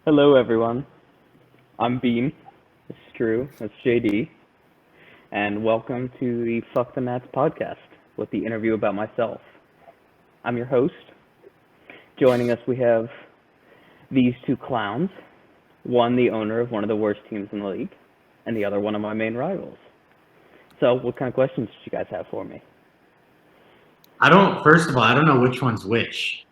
Hello, everyone. I'm Beam. It's Drew. That's JD. And welcome to the Fuck the Nats podcast with the interview about myself. I'm your host. Joining us, we have these two clowns. One, the owner of one of the worst teams in the league, and the other, one of my main rivals. So, what kind of questions do you guys have for me? First of all, I don't know which one's which.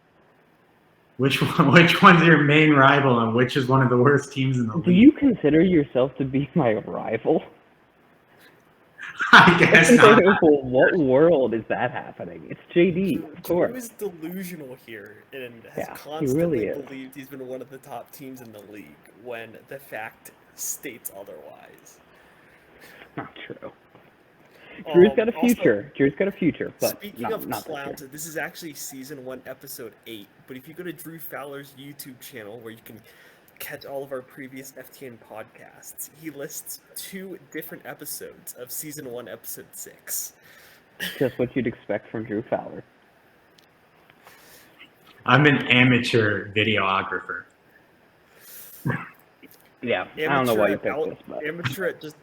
Which one's your main rival and which is one of the worst teams in the league? Do you consider yourself to be my rival? I guess not. What world is that happening? It's JD, of course. Drew is delusional here and has really believed he's been one of the top teams in the league when the fact states otherwise. Not true. Drew's got a future. Drew's got a future, but speaking not, of not clowns, this is actually season 1, episode 8. But if you go to Drew Fowler's YouTube channel, where you can catch all of our previous FTN podcasts, he lists 2 different episodes of season 1, episode 6. Just what you'd expect from Drew Fowler. I'm an amateur videographer. Yeah, I don't know why you picked this, but amateur at just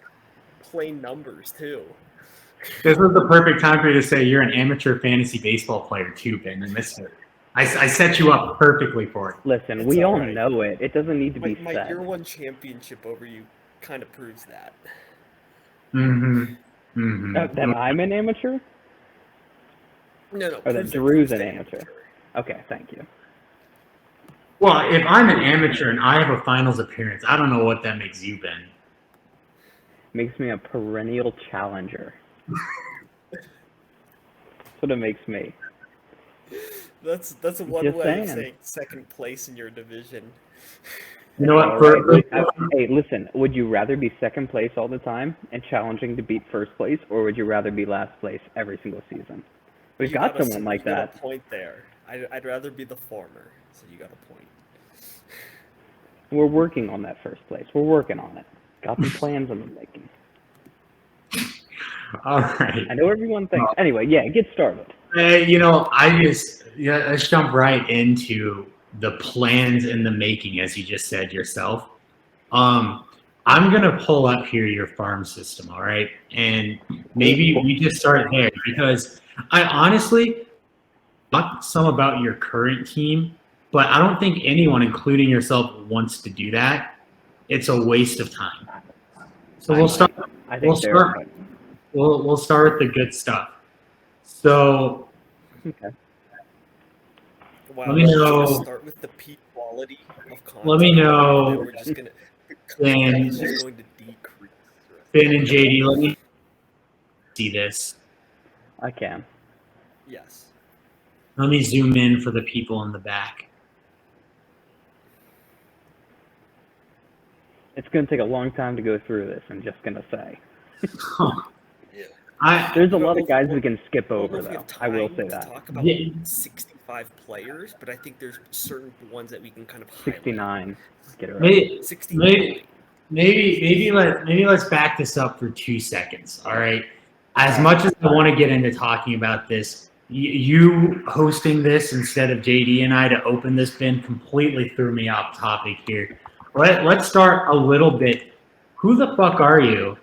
plain numbers too. This was the perfect time for you to say you're an amateur fantasy baseball player too, Ben. You missed it. I set you up perfectly for it. Listen, It's we all alright. know it. It doesn't need to be My said. year 1 championship over you kind of proves that. That I'm an amateur? No, Or that proves Drew's Drew's an the amateur? Okay, thank you. Well, if I'm an amateur and I have a finals appearance, I don't know what that makes you, Ben. Makes me a perennial challenger. That's what it makes me. That's a one Just way of saying. saying second place in your division. You know what? All right. Hey, listen, would you rather be second place all the time and challenging to beat first place, or would you rather be last place every single season? We've You got got someone like you got that. a point there. I'd rather be the former, so you got a point. We're working on that first place. We're working on it. Got some plans in the making. All right. I know everyone thinks. Anyway, yeah, get started. Let's jump right into the plans in the making, as you just said yourself. I'm gonna pull up here your farm system, all right, and maybe we just start there because I honestly not some about your current team, but I don't think anyone, including yourself, wants to do that. It's a waste of time. So we'll start. I think We'll start with the good stuff. So, okay. Wow, let me know. Start with the peak quality of content. Let me know. And we're just gonna. Ben, It's just going to decrease. Ben and JD, let me see this. I can. Yes. Let me zoom in for the people in the back. It's going to take a long time to go through this, I'm just going to say. Yeah. There's a lot of guys we can skip over, I don't know though. if we have I will time say to that. talk about Yeah. 65 players, but I think there's certain ones that we can kind of highlight. 69. Get it right. 69. Maybe let's back this up for 2 seconds. All right. As much as I want to get into talking about this, you hosting this instead of JD and I to open this bin completely threw me off topic here. Let's start a little bit. Who the fuck are you?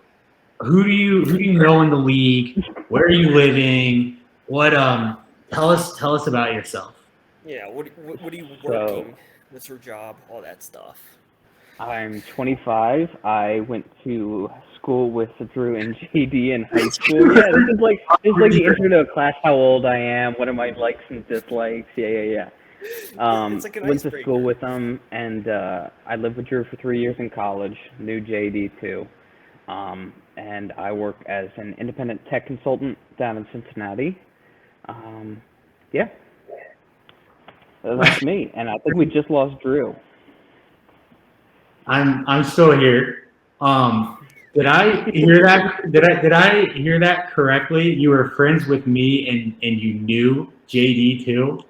Who do you know in the league? Where are you living? What tell us about yourself. Yeah, what are you So- working? What's your job? All that stuff. I'm 25. I went to school with Drew and JD in high school. Yeah, this is like the intro to a class. How old I am? What are my likes and dislikes? Yeah. It's like an Went to icebreaker. school with them, and I lived with Drew for 3 years in college. Knew JD too, and I work as an independent tech consultant down in Cincinnati. Yeah, that's me. And I think we just lost Drew. I'm still here. Did I hear that? Did I hear that correctly? You were friends with me and you knew JD too?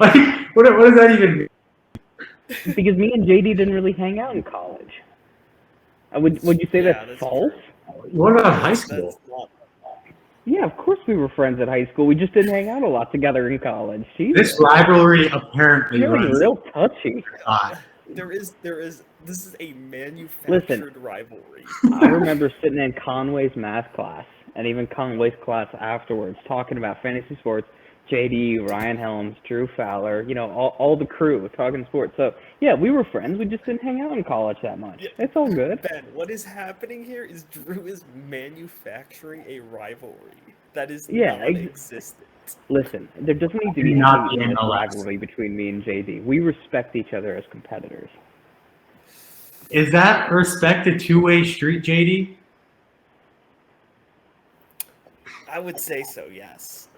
Like what does that even mean? Because me and JD didn't really hang out in college. Would you say Yeah, that's that's false? What about high school? That's not, Yeah, of course we were friends at high school. We just didn't hang out a lot together in college. Jesus. This rivalry apparently You're runs real touchy. hot. there is. This is a manufactured rivalry. I remember sitting in Conway's math class, and even Conway's class afterwards, talking about fantasy sports. JD, Ryan Helms, Drew Fowler, all the crew talking sports. So, yeah, we were friends. We just didn't hang out in college that much. Yeah. It's all good. Ben, what is happening here is Drew is manufacturing a rivalry that is non-existent. Listen, there doesn't need to be any rivalry between me and JD. We respect each other as competitors. Is that respect a two-way street, JD? I would say so, yes.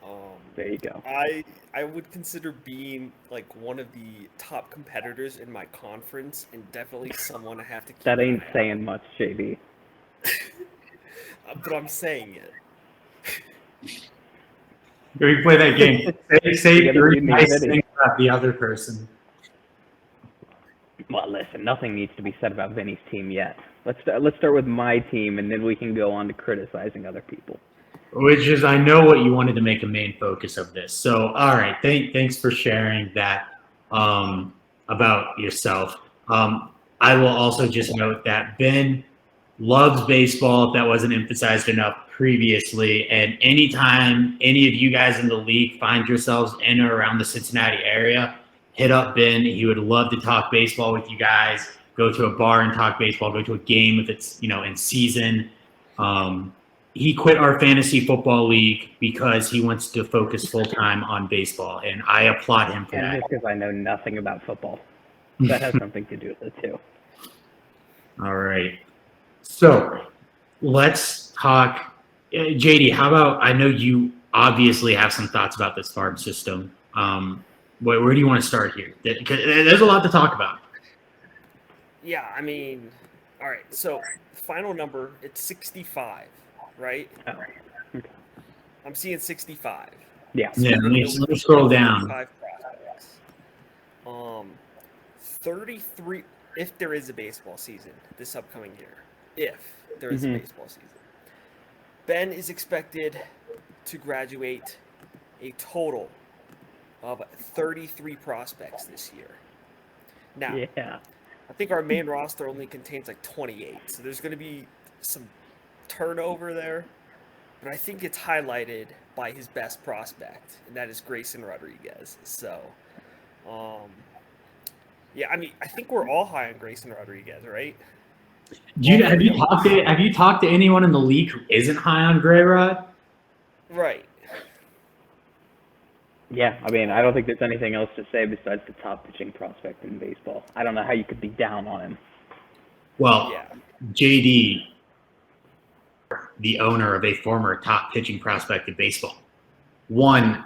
There you go. I would consider being like one of the top competitors in my conference, and definitely someone I have to keep. That ain't saying much, JD. But I'm saying it. We play that game. Say three nice things about the other person. Well, listen, nothing needs to be said about Vinny's team yet. Let's start with my team, and then we can go on to criticizing other people. Which is, I know what you wanted to make a main focus of this. So, all right, thanks for sharing that about yourself. I will also just note that Ben loves baseball, if that wasn't emphasized enough previously. And anytime any of you guys in the league find yourselves in or around the Cincinnati area, hit up Ben. He would love to talk baseball with you guys. Go to a bar and talk baseball. Go to a game if it's in season. He quit our fantasy football league because he wants to focus full time on baseball, and I applaud him for that. And just because I know nothing about football, that has something to do with it too. All right, so let's talk. JD, how about? I know you obviously have some thoughts about this farm system. Where do you want to start here? There's a lot to talk about. Yeah, I mean, all right. So final number, it's 65. Right? Oh, okay. I'm seeing 65. Yeah. Let me scroll down. 33, if there is a baseball season this upcoming year. If there is a baseball season. Ben is expected to graduate a total of 33 prospects this year. Now, I think our main roster only contains like 28, so there's going to be some turnover there, but I think it's highlighted by his best prospect, and that is Grayson Rodriguez. So, yeah, I mean, I think we're all high on Grayson Rodriguez, right? Have you talked to anyone in the league who isn't high on Gray Rod? Right. Yeah, I mean, I don't think there's anything else to say besides the top pitching prospect in baseball. I don't know how you could be down on him. Well, JD, the owner of a former top pitching prospect in baseball, won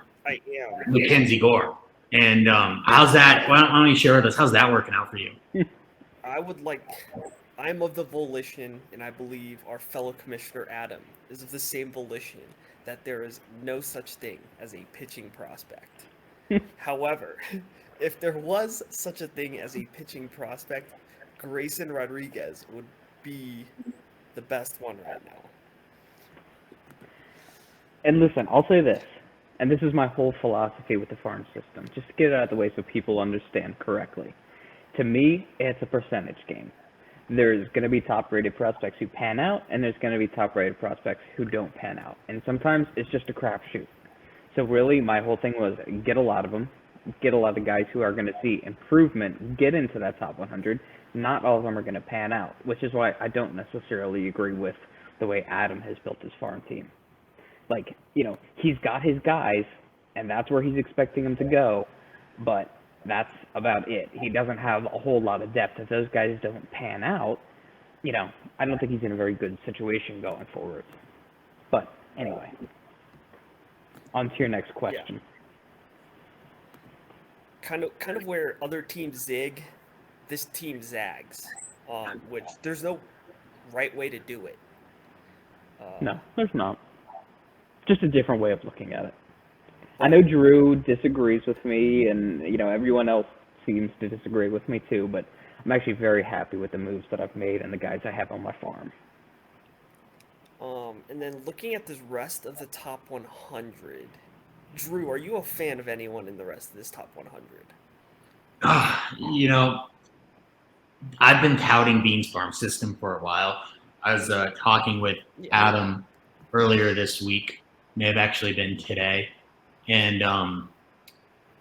Mackenzie Gore. And how's that? Why don't you share with us? How's that working out for you? I'm of the volition, and I believe our fellow commissioner Adam is of the same volition, that there is no such thing as a pitching prospect. However, if there was such a thing as a pitching prospect, Grayson Rodriguez would be the best one right now. And listen, I'll say this, and this is my whole philosophy with the farm system, just to get it out of the way so people understand correctly. To me, it's a percentage game. There's going to be top-rated prospects who pan out, and there's going to be top-rated prospects who don't pan out. And sometimes it's just a crapshoot. So really, my whole thing was get a lot of them, get a lot of guys who are going to see improvement, get into that top 100. Not all of them are going to pan out, which is why I don't necessarily agree with the way Adam has built his farm team. Like, he's got his guys, and that's where he's expecting them to go, but that's about it. He doesn't have a whole lot of depth. If those guys don't pan out, I don't think he's in a very good situation going forward. But anyway, on to your next question. Yeah. Kind of where other teams zig, this team zags, which there's no right way to do it. No, there's not. Just a different way of looking at it. I know Drew disagrees with me, and everyone else seems to disagree with me too, but I'm actually very happy with the moves that I've made and the guys I have on my farm. And then looking at the rest of the top 100, Drew, are you a fan of anyone in the rest of this top 100? I've been touting Bean's farm system for a while. I was talking with Adam earlier this week, may have actually been today, and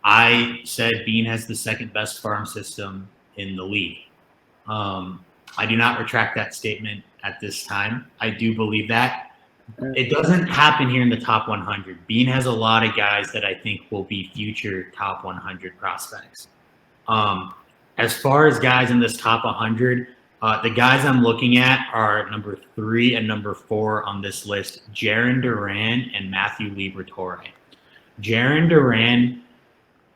I said Bean has the second best farm system in the league. I do not retract that statement at this time. I do believe that. It doesn't happen here in the top 100. Bean has a lot of guys that I think will be future top 100 prospects. As far as guys in this top 100, the guys I'm looking at are number 3 and number 4 on this list, Jarren Duran and Matthew Liberatore. Jarren Duran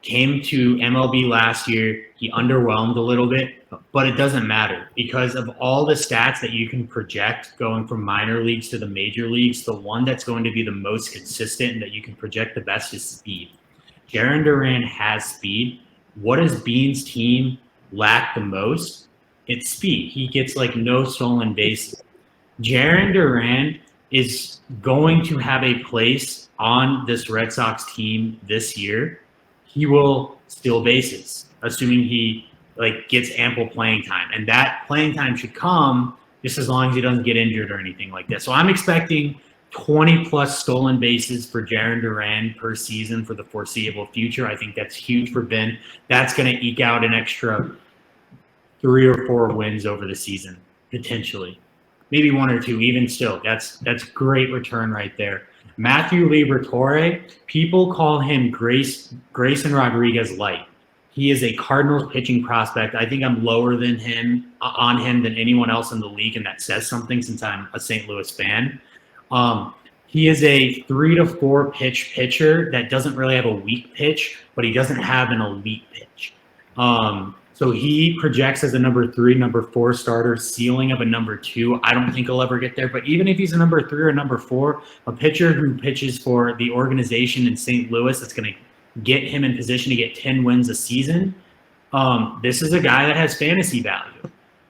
came to MLB last year. He underwhelmed a little bit, but it doesn't matter because of all the stats that you can project going from minor leagues to the major leagues, the one that's going to be the most consistent and that you can project the best is speed. Jarren Duran has speed. What does Bean's team lack the most? It's speed. He gets like no stolen bases. Jarren Duran is going to have a place on this Red Sox team this year. He will steal bases, assuming he gets ample playing time. And that playing time should come just as long as he doesn't get injured or anything like that. So I'm expecting 20 plus stolen bases for Jarren Duran per season for the foreseeable future. I think that's huge for Ben. That's going to eke out an extra 3 or 4 wins over the season, potentially. Maybe 1 or 2, even still. That's great return right there. Matthew Liberatore, people call him Grayson Rodriguez light. He is a Cardinals pitching prospect. I think I'm lower than him than anyone else in the league, and that says something since I'm a St. Louis fan. He is a 3 to 4 pitch pitcher that doesn't really have a weak pitch, but he doesn't have an elite pitch. So he projects as a number 3, number 4 starter, ceiling of a number 2. I don't think he'll ever get there, but even if he's a number 3 or number 4, a pitcher who pitches for the organization in St. Louis that's going to get him in position to get 10 wins a season, this is a guy that has fantasy value.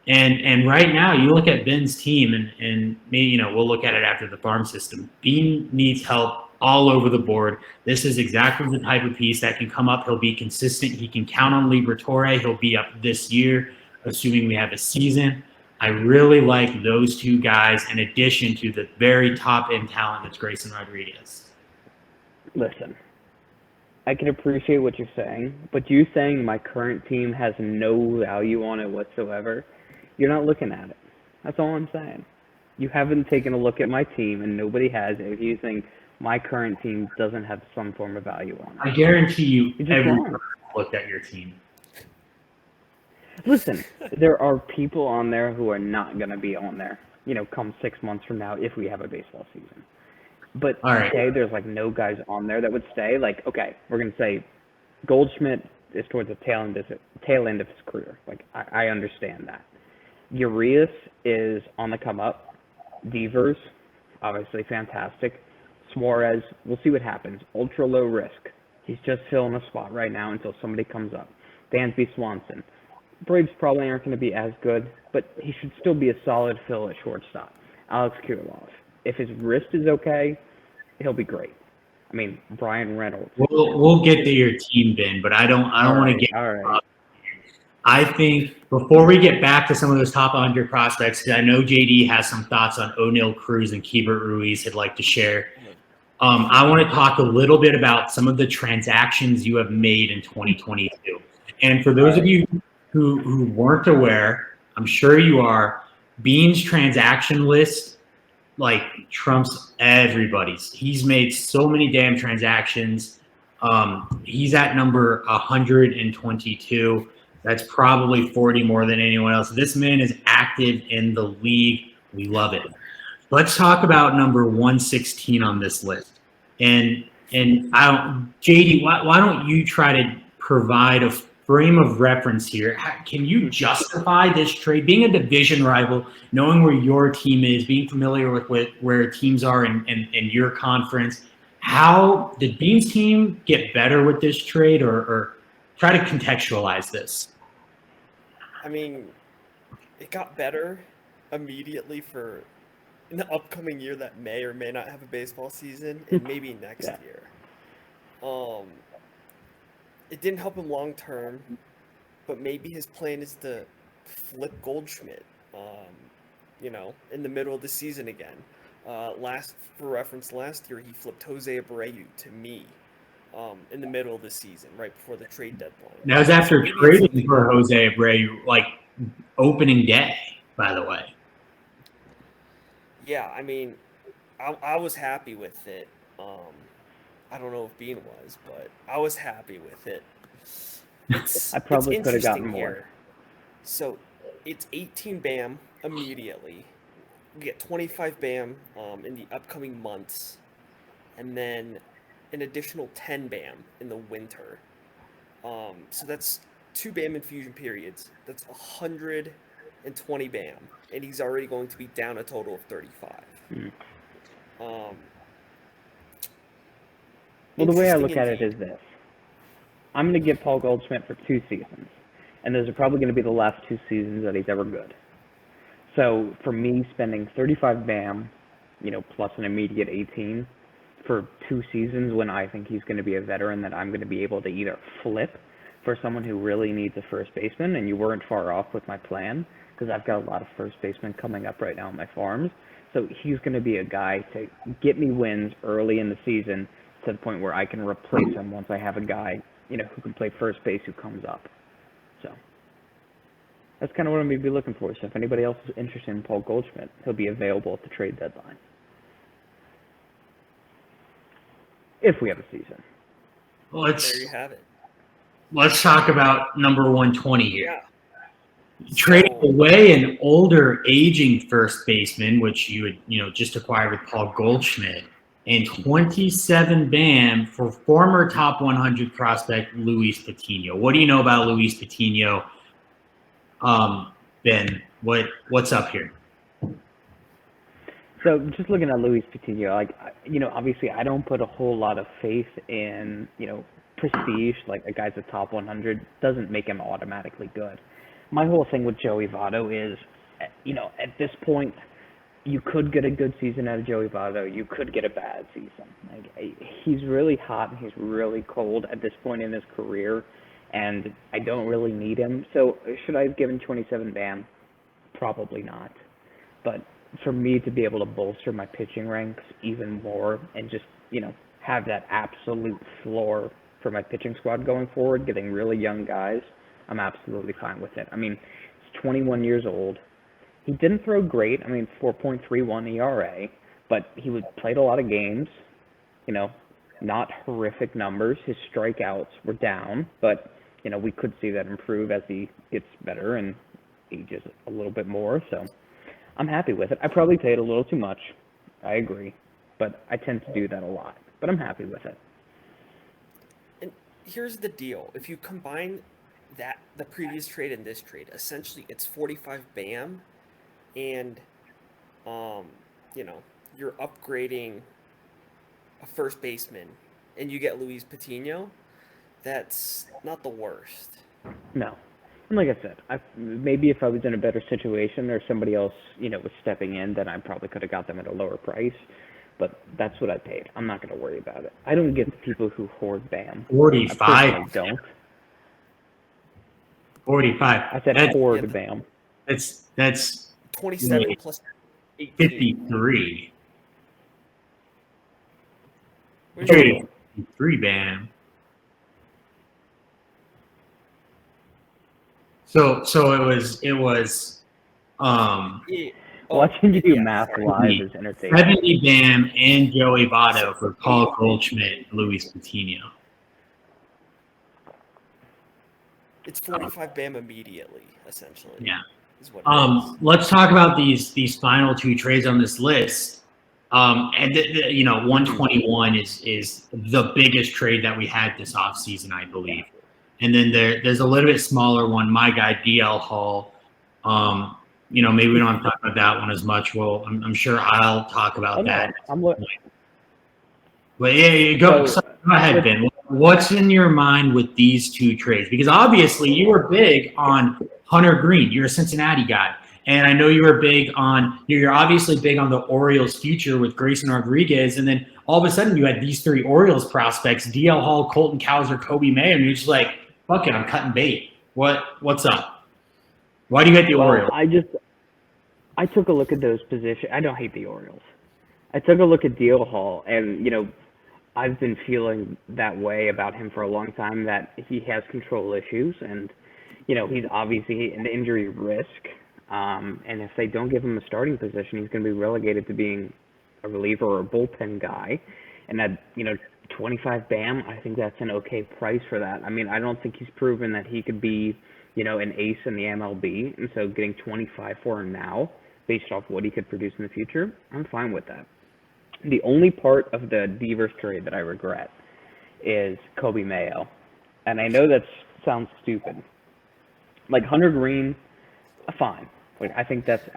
And right now, you look at Ben's team, and maybe we'll look at it after the farm system. Ben needs help all over the board. This is exactly the type of piece that can come up. He'll be consistent. He can count on Liberatore. He'll be up this year, assuming we have a season. I really like those 2 guys in addition to the very top-end talent that's Grayson Rodriguez. Listen, I can appreciate what you're saying, but you saying my current team has no value on it whatsoever, you're not looking at it. That's all I'm saying. You haven't taken a look at my team, and nobody has if you think my current team doesn't have some form of value on it. I guarantee you everyone looked at your team. Listen, there are people on there who are not going to be on there, come 6 months from now if we have a baseball season. But say there's no guys on there that would stay. Okay, we're going to say Goldschmidt is towards the tail end of his career. I understand that. Urias is on the come up. Devers, obviously fantastic. Suarez, we'll see what happens. Ultra low risk. He's just filling a spot right now until somebody comes up. Dansby Swanson. Braves probably aren't going to be as good, but he should still be a solid fill at shortstop. Alex Kirilloff. If his wrist is okay, he'll be great. I mean, Brian Reynolds. We'll get to your team, Ben, but I don't want to get. All right. I think before we get back to some of those top 100 prospects, because I know JD has some thoughts on O'Neill Cruz and Hebert Ruiz he'd like to share. I want to talk a little bit about some of the transactions you have made in 2022. And for those of you who weren't aware, I'm sure you are, Bean's transaction list trumps everybody's. He's made so many damn transactions. He's at number 122. That's probably 40 more than anyone else. This man is active in the league. We love it. Let's talk about number 116 on this list. And JD, why don't you try to provide a frame of reference here? Can you justify this trade? Being a division rival, knowing where your team is, being familiar with where teams are in your conference, how did Bean's team get better with this trade, or try to contextualize this? I mean, it got better immediately for an upcoming year that may or may not have a baseball season, and maybe next year. It didn't help him long term, but maybe his plan is to flip Goldschmidt, in the middle of the season again. For reference, last year he flipped Jose Abreu to me in the middle of the season, right before the trade deadline. That was after trading for Jose Abreu, like opening day, by the way. Yeah, I mean, I was happy with it. I don't know if Bean was, but I was happy with it. I probably could have gotten more. Here. So it's 18 BAM immediately. We get 25 BAM in the upcoming months, and then an additional 10 BAM in the winter. So that's 2 BAM infusion periods. That's 120 BAM, and he's already going to be down a total of 35. Well, the way I look at it is this. I'm going to give Paul Goldschmidt for 2 seasons, and those are probably going to be the last 2 seasons that he's ever good. So for me, spending 35 BAM, plus an immediate 18 for 2 seasons when I think he's going to be a veteran that I'm going to be able to either flip for someone who really needs a first baseman, and you weren't far off with my plan, because I've got a lot of first basemen coming up right now on my farms. So he's going to be a guy to get me wins early in the season to the point where I can replace him once I have a guy, who can play first base who comes up. So that's kind of what I'm going to be looking for. So if anybody else is interested in Paul Goldschmidt, he'll be available at the trade deadline. If we have a season. Well, there you have it. Let's talk about number 120 here. Yeah. Trading away an older, aging first baseman, which you would, just acquired with Paul Goldschmidt, and 27 BAM for former top 100 prospect Luis Patino. What do you know about Luis Patino, Ben? What's up here? So just looking at Luis Patino, obviously I don't put a whole lot of faith in, prestige. Like, a guy's a top 100 doesn't make him automatically good. My whole thing with Joey Votto is, at this point, you could get a good season out of Joey Votto. You could get a bad season. He's really hot and he's really cold at this point in his career, and I don't really need him. So should I have given 27 BAM? Probably not. But for me to be able to bolster my pitching ranks even more and just, have that absolute floor for my pitching squad going forward, getting really young guys, I'm absolutely fine with it. I mean, he's 21 years old. He didn't throw great. 4.31 ERA, but he played a lot of games, not horrific numbers. His strikeouts were down, but, we could see that improve as he gets better and ages a little bit more. So I'm happy with it. I probably paid a little too much. I agree, but I tend to do that a lot, but I'm happy with it. And here's the deal. If you combine the previous trade and this trade, essentially it's 45 BAM, and you're upgrading a first baseman, and you get Luis Patino. That's not the worst. No. And like I said, maybe if I was in a better situation or somebody else, was stepping in, then I probably could have got them at a lower price. But that's what I paid. I'm not going to worry about it. I don't get the people who hoard BAM. 45. I don't. 45. I said hoard BAM. That's 27 plus 18. 53. 53 BAM. So it was watching you do math live is entertaining. 70 BAM and Joey Votto for Paul Goldschmidt, Luis Patino. It's 45 BAM immediately, essentially. Yeah. Is what it is. Let's talk about these final 2 trades on this list. And 121 is the biggest trade that we had this offseason, I believe. And then there's a little bit smaller one, my guy DL Hall. Maybe we don't have to talk about that one as much. Well, I'm sure I'll talk about that. But yeah, go ahead, Ben. What's in your mind with these 2 trades? Because obviously you were big on Hunter Green. You're a Cincinnati guy. And I know you're obviously big on the Orioles' future with Grayson Rodriguez. And then all of a sudden you had these 3 Orioles prospects, DL Hall, Colton Cowser, Kobe May, and you're just like, fuck it, I'm cutting bait. What's up? Why do you hate the Well, Orioles? I took a look at those positions. I don't hate the Orioles. I took a look at Deal Hall, and I've been feeling that way about him for a long time. That he has control issues, and he's obviously an injury risk. And if they don't give him a starting position, he's going to be relegated to being a reliever or a bullpen guy. And that 25 BAM, I think that's an okay price for that. I mean, I don't think he's proven that he could be an ace in the MLB, and so getting 25 for him now, based off what he could produce in the future, I'm fine with that. The only part of the Devers trade that I regret is Kobe Mayo, and I know that sounds stupid. Like Hunter Green, fine. I think that's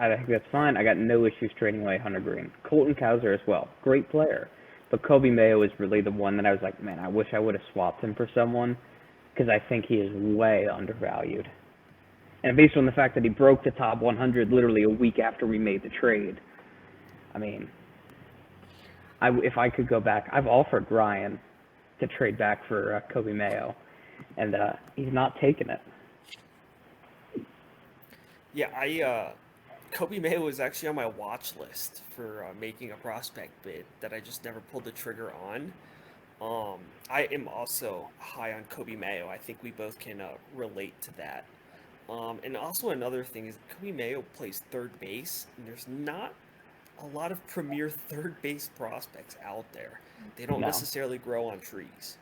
fine. I got no issues trading away Hunter Green. Colton Cowser as well, great player, but Kobe Mayo is really the one that I was like, man, I wish I would have swapped him for someone, because I think he is way undervalued. And based on the fact that he broke the top 100 literally a week after we made the trade, I mean, if I could go back, I've offered Ryan to trade back for Kobe Mayo, and he's not taking it. Yeah, Kobe Mayo was actually on my watch list for making a prospect bid that I just never pulled the trigger on. I am also high on Kobe Mayo. I think we both can relate to that. And also another thing is Kobe Mayo plays third base, and there's not a lot of premier third base prospects out there. They don't necessarily grow on trees.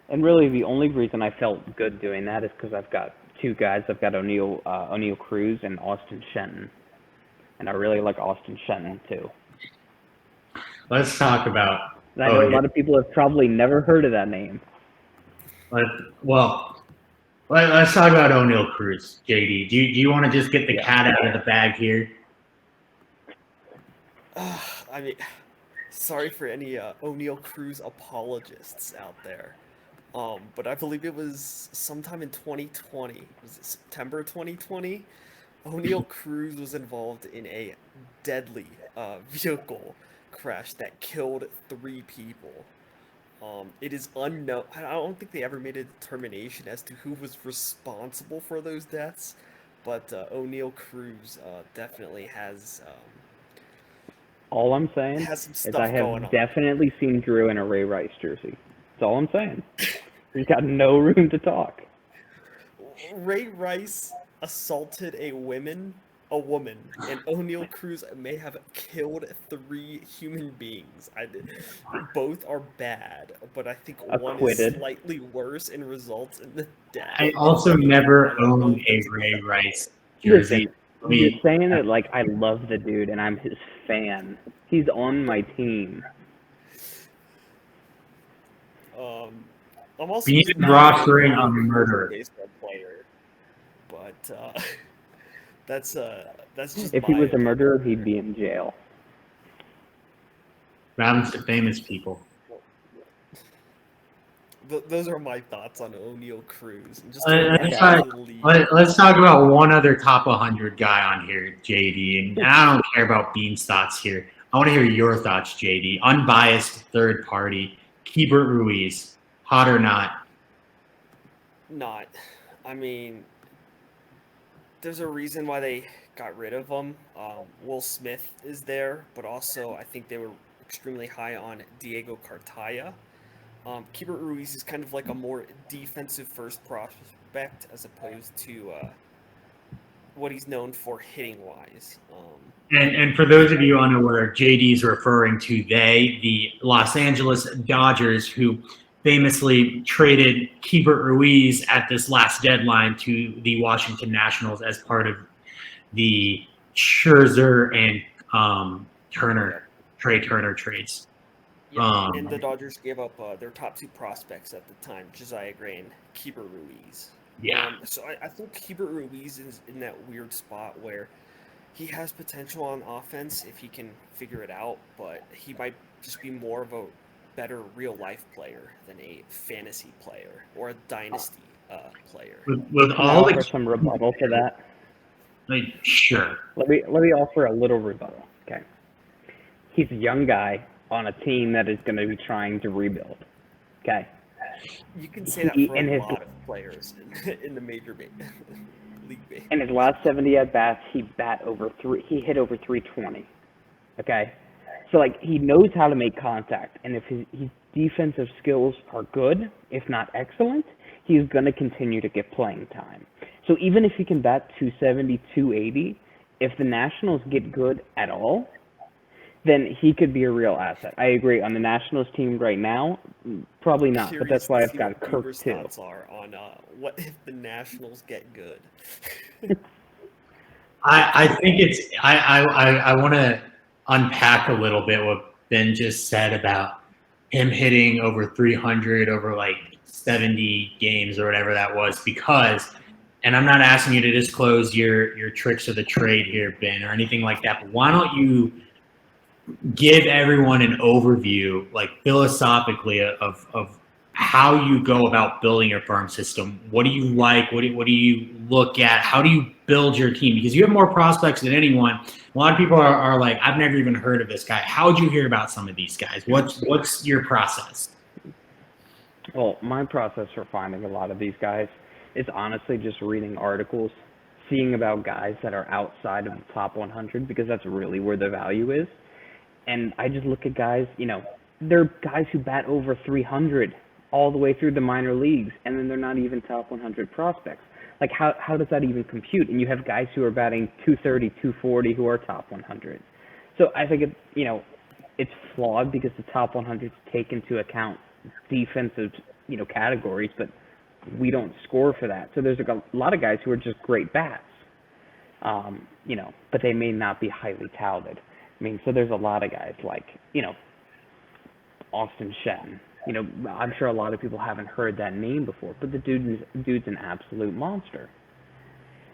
And really, the only reason I felt good doing that is because I've got two guys. I've got O'Neal Cruz and Austin Shenton, and I really like Austin Shenton too. Let's talk about. And I know a lot of people have probably never heard of that name. Let's talk about O'Neal Cruz, JD. Do you want to just get the cat out of the bag here? I mean, sorry for any O'Neal Cruz apologists out there. But I believe it was sometime in 2020. Was it September 2020? O'Neal Cruz was involved in a deadly vehicle crash that killed 3 people. It is unknown. I don't think they ever made a determination as to who was responsible for those deaths, but O'Neal Cruz definitely has. All I'm saying is I have definitely seen Drew in a Ray Rice jersey. That's all I'm saying. He's got no room to talk. Ray Rice assaulted a woman, and O'Neal Cruz may have killed 3 human beings. Both are bad, but I think one is slightly worse and results in the death. I also never owned a Ray Rice jersey. You're saying it like I love the dude and I'm his fan. He's on my team. I'm also being rostering a murderer. Baseball player, but that's just. If he was a murderer, he'd be in jail. What happens to famous people? Those are my thoughts on O'Neal Cruz. Just let's talk about one other top 100 guy on here, JD. And I don't care about Bean's thoughts here. I want to hear your thoughts, JD. Unbiased third party. Hebert Ruiz. Hot or not? Not. I mean, there's a reason why they got rid of him. Will Smith is there, but also I think they were extremely high on Diego Cartaya. Hebert Ruiz is kind of like a more defensive first prospect as opposed to what he's known for hitting wise. And for those of you unaware, JD is referring to the Los Angeles Dodgers, who famously traded Hebert Ruiz at this last deadline to the Washington Nationals as part of the Scherzer and Trey Turner trades. Yeah, and the Dodgers gave up their top 2 prospects at the time, Josiah Gray and Hebert Ruiz. Yeah. So I think Hebert Ruiz is in that weird spot where he has potential on offense if he can figure it out, but he might just be more of a better real-life player than a fantasy player or a dynasty player. With all offer some rebuttal to that. Sure. Let me offer a little rebuttal. Okay. He's a young guy on a team that is going to be trying to rebuild. Okay. You can say that for a lot of players in the league base. In his last 70 at bats, he hit over 320. Okay, so like he knows how to make contact, and if his defensive skills are good, if not excellent, he's going to continue to get playing time. So even if he can bat 270, 280, if the Nationals get good at all, then he could be a real asset. I agree. On the Nationals team right now, probably not, but that's why I've got Kirk Hebert's too. thoughts are on what if the Nationals get good. I think it's I want to unpack a little bit what Ben just said about him hitting over 300 over like 70 games or whatever that was, because, and I'm not asking you to disclose your tricks of the trade here, Ben, or anything like that, but why don't you give everyone an overview, like philosophically, of how you go about building your farm system? What do you like? What do you look at? How do you build your team? Because you have more prospects than anyone. A lot of people are like, I've never even heard of this guy. How'd you hear about some of these guys? What's your process? Well, my process for finding a lot of these guys is honestly just reading articles, seeing about guys that are outside of the top 100, because that's really where the value is. And I just look at guys, they're guys who bat over 300 all the way through the minor leagues, and then they're not even top 100 prospects. Like, how does that even compute? And you have guys who are batting 230, 240 who are top 100. So I think it's flawed because the top 100s take into account defensive, categories, but we don't score for that. So there's like a lot of guys who are just great bats, but they may not be highly touted. I mean, so there's a lot of guys like, Austin Shen. I'm sure a lot of people haven't heard that name before, but the dude's an absolute monster.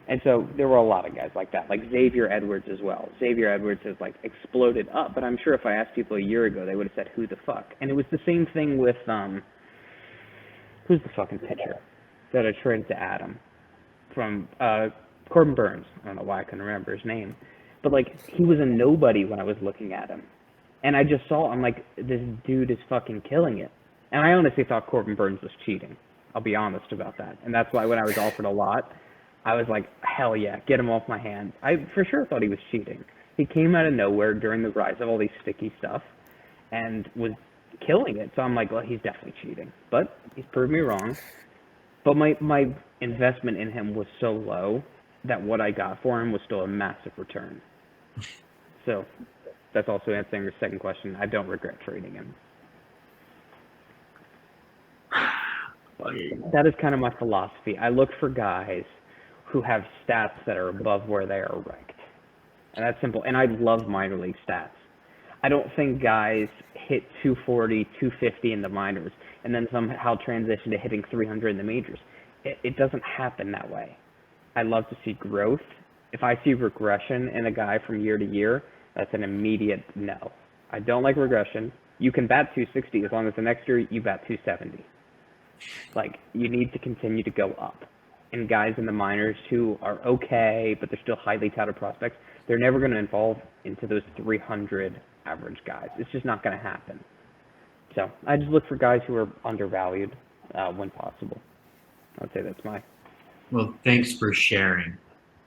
And so there were a lot of guys like that, like Xavier Edwards as well. Xavier Edwards has like exploded up, but I'm sure if I asked people a year ago, they would have said, who the fuck? And it was the same thing with, who's the fucking pitcher that I traded to Adam from, Corbin Burns. I don't know why I couldn't remember his name. But, like, he was a nobody when I was looking at him. And I just saw, I'm like, this dude is fucking killing it. And I honestly thought Corbin Burns was cheating. I'll be honest about that. And that's why when I was offered a lot, I was like, hell yeah, get him off my hands. I for sure thought he was cheating. He came out of nowhere during the rise of all these sticky stuff and was killing it. So I'm like, well, he's definitely cheating. But he's proved me wrong. But my investment in him was so low that what I got for him was still a massive return. So that's also answering your second question. I don't regret trading him. That is kind of my philosophy. I look for guys who have stats that are above where they are ranked. And that's simple. And I love minor league stats. I don't think guys hit 240, 250 in the minors and then somehow transition to hitting 300 in the majors. It doesn't happen that way. I love to see growth. If I see regression in a guy from year to year, that's an immediate no. I don't like regression. You can bat 260 as long as the next year you bat 270. Like, you need to continue to go up. And guys in the minors who are okay, but they're still highly touted prospects, they're never going to evolve into those 300 average guys. It's just not going to happen. So I just look for guys who are undervalued when possible. I'd say that's my... Well, thanks for sharing.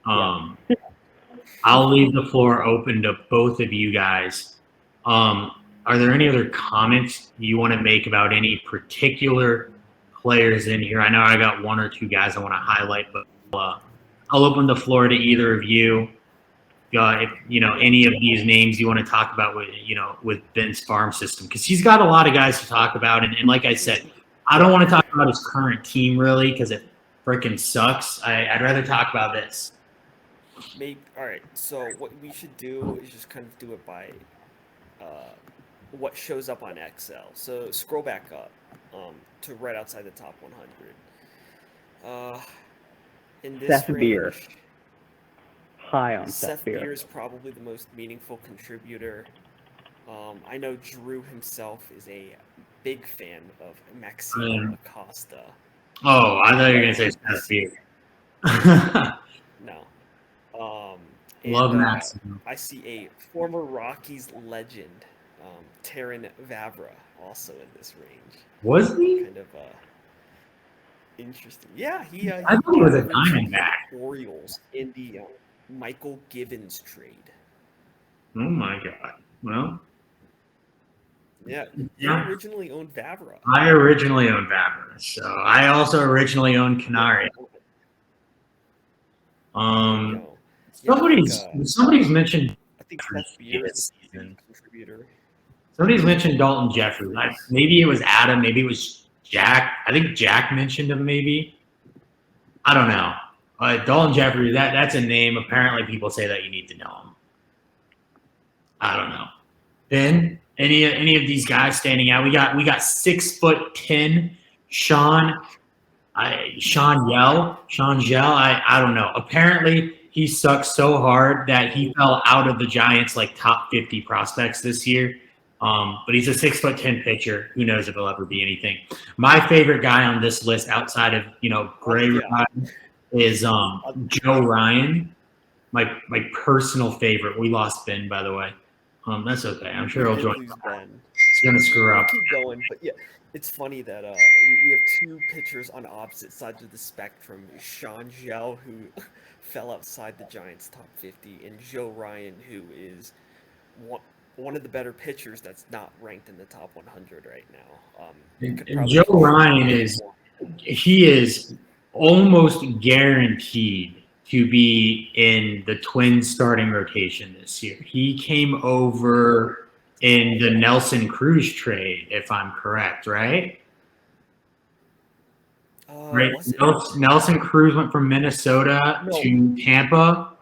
I'll leave the floor open to both of you guys. Are there any other comments you want to make about any particular players in here? I know I got one or two guys I want to highlight, but I'll open the floor to either of you. If any of these names you want to talk about with Ben's farm system, because he's got a lot of guys to talk about, and like I said, I don't want to talk about his current team really because it freaking sucks. I'd rather talk about this. All right. So what we should do is just kind of do it by what shows up on Excel. So scroll back up to right outside the top 100. In this Seth range, Beer. High on Seth Beer. Beer is probably the most meaningful contributor. I know Drew himself is a big fan of Maximo Acosta. Oh, I thought you were going to say Seth Beer. No. Love Maximo. I see a former Rockies legend, Terran Vavra, also in this range. Was he? Kind of, Interesting. Yeah, he I thought he was a got traded to Diamondback. the Orioles in the Michael Givens trade. Oh my God. Well, Yeah, you yeah. originally owned Vavra. I originally owned Vavra, so I also originally owned Canary. There you go. Yeah, Somebody's mentioned I think Seth Beer is this a season. contributor. Somebody's mentioned Dalton Jeffries. Maybe it was Adam. Maybe it was Jack. I think Jack mentioned him. Maybe I don't know. Dalton Jeffries. That's a name. Apparently, people say that you need to know him. I don't know. Ben, any of these guys standing out? We got 6'10" Sean Yell. I don't know. Apparently, he sucks so hard that he fell out of the Giants like top 50 prospects this year. But he's a 6'10" pitcher. Who knows if he'll ever be anything? My favorite guy on this list, outside of Gray, is Joe Ryan. My personal favorite. We lost Ben, by the way. That's okay. I'm sure he'll join. He's gonna screw up. Keep going, but yeah, it's funny that we have two pitchers on opposite sides of the spectrum: Sean Zhao, who fell outside the Giants' top 50, and Joe Ryan, who is one of the better pitchers that's not ranked in the top 100 right now. And Joe Ryan is almost guaranteed to be in the Twins starting rotation this year. He came over in the Nelson Cruz trade, if I'm correct, right? Right. Nelson Cruz went from Minnesota to Tampa,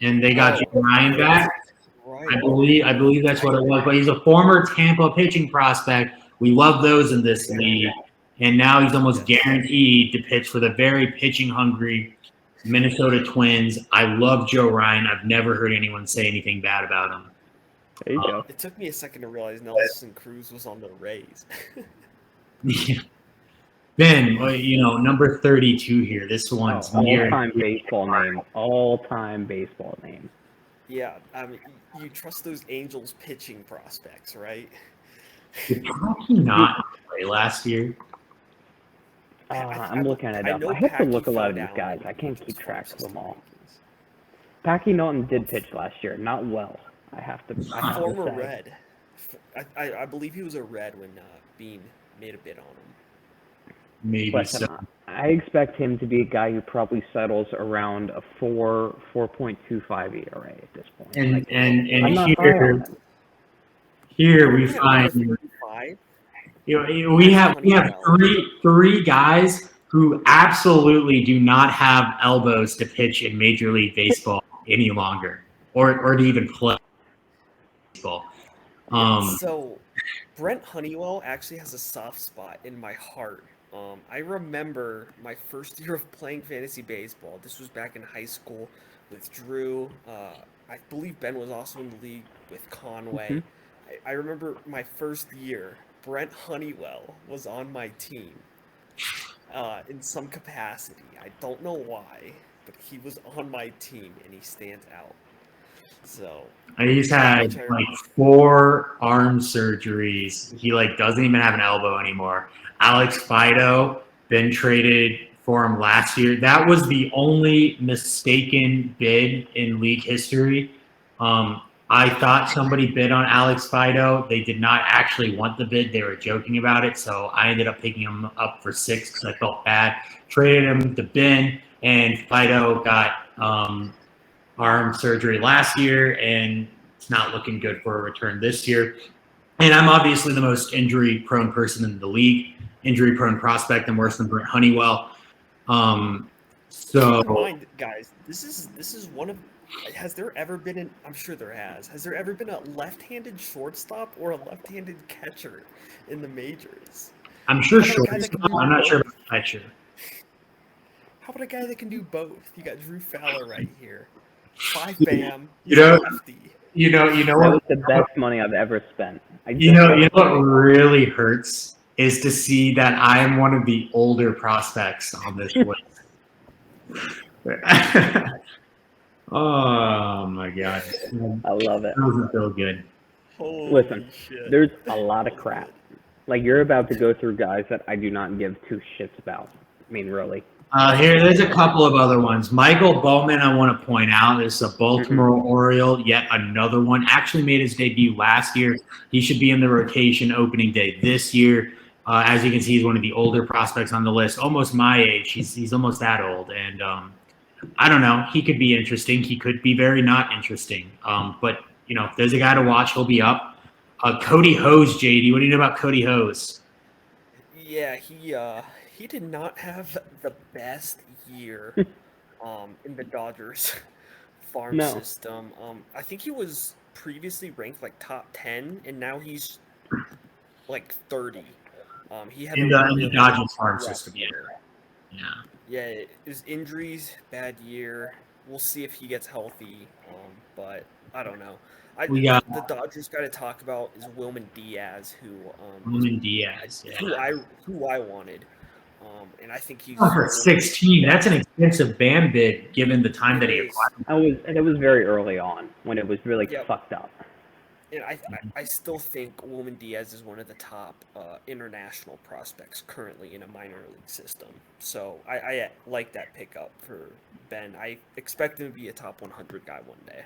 and they got Joe Ryan back. Right. I believe that's what it was. But he's a former Tampa pitching prospect. We love those in this league, and now he's almost guaranteed to pitch for the very pitching-hungry Minnesota Twins. I love Joe Ryan. I've never heard anyone say anything bad about him. There you go. It took me a second to realize Nelson Cruz was on the Rays. Yeah. Ben, number 32 here. This one's all-time baseball name. All-time baseball name. Yeah, I mean, you trust those Angels pitching prospects, right? Did Packy not play last year? I'm looking it up. I have to look a lot of these guys. I can't keep track of them all. Packy Naughton did pitch last year. Not well. I have to Former say. Red. I believe he was a Red when Bean made a bid on him. Maybe so. I expect him to be a guy who probably settles around a 4.25 ERA at this point. And here we find we have three guys who absolutely do not have elbows to pitch in Major League Baseball any longer, or to even play baseball. So Brent Honeywell actually has a soft spot in my heart. I remember my first year of playing fantasy baseball. This was back in high school with Drew. I believe Ben was also in the league with Conway. Mm-hmm. I remember my first year, Brent Honeywell was on my team in some capacity. I don't know why, but he was on my team and he stands out. So he's had like 4 arm surgeries. He doesn't even have an elbow anymore. Alex Fido been traded for him last year. That was the only mistaken bid in league history. I thought somebody bid on Alex Fido. They did not actually want the bid. They were joking about it. So I ended up picking him up for 6 because I felt bad. Traded him to Ben, and Fido got arm surgery last year, and it's not looking good for a return this year. And I'm obviously the most injury-prone person in the league, injury-prone prospect. I'm worse than Brent Honeywell. So keep in mind, guys, this is one of. Has there ever been I'm sure there has. Has there ever been a left-handed shortstop or a left-handed catcher in the majors? I'm sure shortstop. I'm not sure about catcher. How about a guy that can do both? You got Drew Fowler right here. 5 bam. You know that was the best money I've ever spent. You know what really hurts is to see that I'm one of the older prospects on this list. Oh my God. I love it. That doesn't feel good. Holy Listen, shit. there's a lot of crap. Like, you're about to go through guys that I do not give two shits about. I mean, really. There's a couple of other ones. Michael Bowman, I want to point out, is a Baltimore Oriole, yet another one. Actually made his debut last year. He should be in the rotation opening day this year. As you can see, he's one of the older prospects on the list, almost my age. He's almost that old. And I don't know. He could be interesting. He could be very not interesting. But, if there's a guy to watch, he'll be up. Cody Hose, JD. What do you know about Cody Hose? Yeah, he did not have the best year in the Dodgers farm system. I think he was previously ranked like top 10, and now he's like 30. He had in the Dodgers farm system. Yeah, his injuries, bad year. We'll see if he gets healthy. But I don't know. The Dodgers got to talk about is Wilman Diaz, who I wanted. And I think he's for 16. That's an expensive ban bid given the time that he acquired. And it was very early on when it was really fucked up. And I still think Wilman Diaz is one of the top international prospects currently in a minor league system. So I like that pickup for Ben. I expect him to be a top 100 guy one day.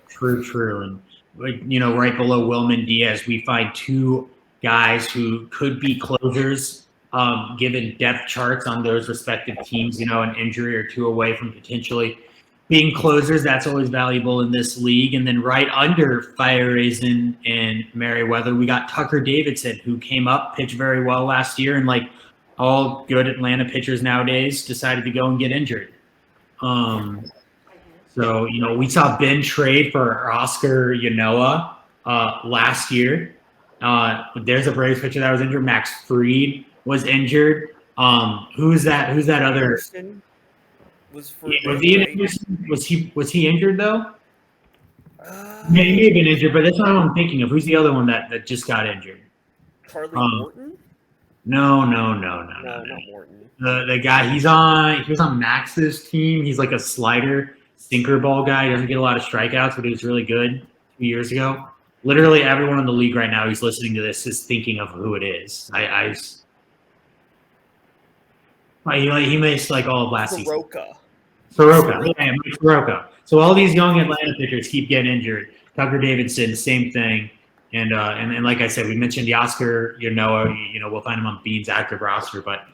True. And, right below Wilman Diaz, we find two guys who could be closers given depth charts on those respective teams, an injury or two away from potentially being closers. That's always valuable in this league. And then right under Fireisen and Merriweather, we got Tucker Davidson, who came up, pitched very well last year, and like all good Atlanta pitchers nowadays decided to go and get injured. So, we saw Ben trade for Oscar Yanoa last year. There's a Braves pitcher that was injured. Max Fried was injured. Who's that other? Anderson was he injured though? He may have been injured, but that's not what I'm thinking of. Who's the other one that just got injured? Charlie Morton? No, not Morton. The guy he was on Max's team. He's like a slider, sinker ball guy. He doesn't get a lot of strikeouts, but he was really good 2 years ago. Literally everyone in the league right now who's listening to this is thinking of who it is. He missed like all of last season. Soroka. So all these young Atlanta pitchers keep getting injured. Tucker Davidson, same thing. And like I said, we mentioned the Oscar Yanoa. We'll find him on Bean's active roster, but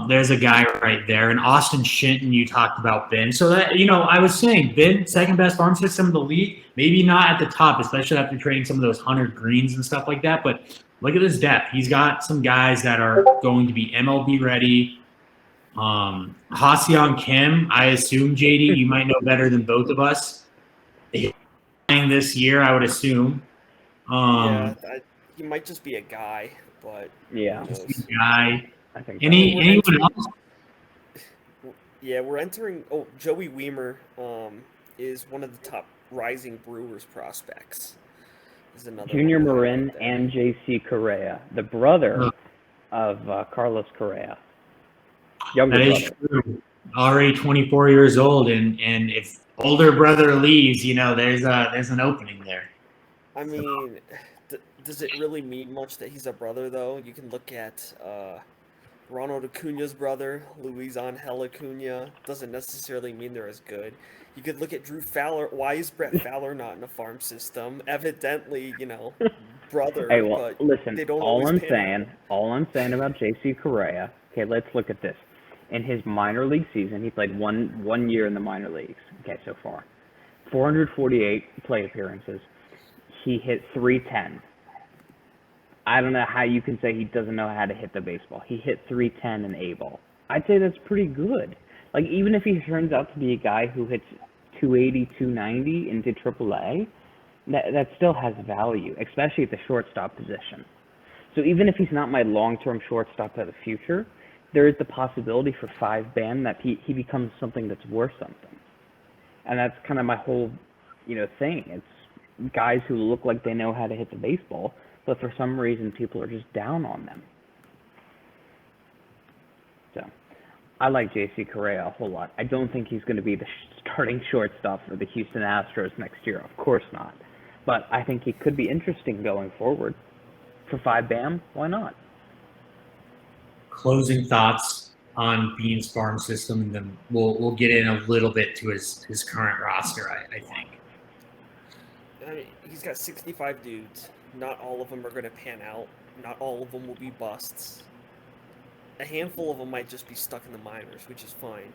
there's a guy right there. And Austin Shinton, you talked about Ben. So that I was saying Ben, second best farm system in the league. Maybe not at the top, especially after trading some of those Hunter Greens and stuff like that. But look at his depth. He's got some guys that are going to be MLB ready. Ha-Seong Kim, I assume, JD, you might know better than both of us. He's playing this year, I would assume. He might just be a guy, but just a guy. I think anyone else? Yeah, we're entering. Oh, Joey Weimer is one of the top rising Brewers prospects. Is another Junior Marin and J.C. Correa, the brother of Carlos Correa. Younger that is true. Already 24 years old, and if older brother leaves, there's an opening there. I mean, does it really mean much that he's a brother, though? You can look at Ronald Acuña's brother, Luis Angel Acuña. Doesn't necessarily mean they're as good. You could look at Drew Fowler. Why is Brett Fowler not in a farm system? Evidently, brother. Hey, well, but listen, they don't all I'm saying about J.C. Correa, okay, let's look at this. In his minor league season, he played one year in the minor leagues, okay, so far. 448 plate appearances. He hit .310. I don't know how you can say he doesn't know how to hit the baseball. He hit .310 in A-ball. I'd say that's pretty good. Like, even if he turns out to be a guy who hits .280, .290 into AAA, that still has value, especially at the shortstop position. So even if he's not my long-term shortstop of the future, there is the possibility for 5-ban that he becomes something that's worth something. And that's kind of my whole, thing. It's guys who look like they know how to hit the baseball, but for some reason people are just down on them. So, I like J.C. Correa a whole lot. I don't think he's going to be the starting shortstop for the Houston Astros next year. Of course not. But I think he could be interesting going forward. for 5 BAM, why not? Closing thoughts on Bean's farm system, and then we'll get in a little bit to his current roster, I think. I mean, he's got 65 dudes. Not all of them are going to pan out. Not all of them will be busts. A handful of them might just be stuck in the minors, which is fine.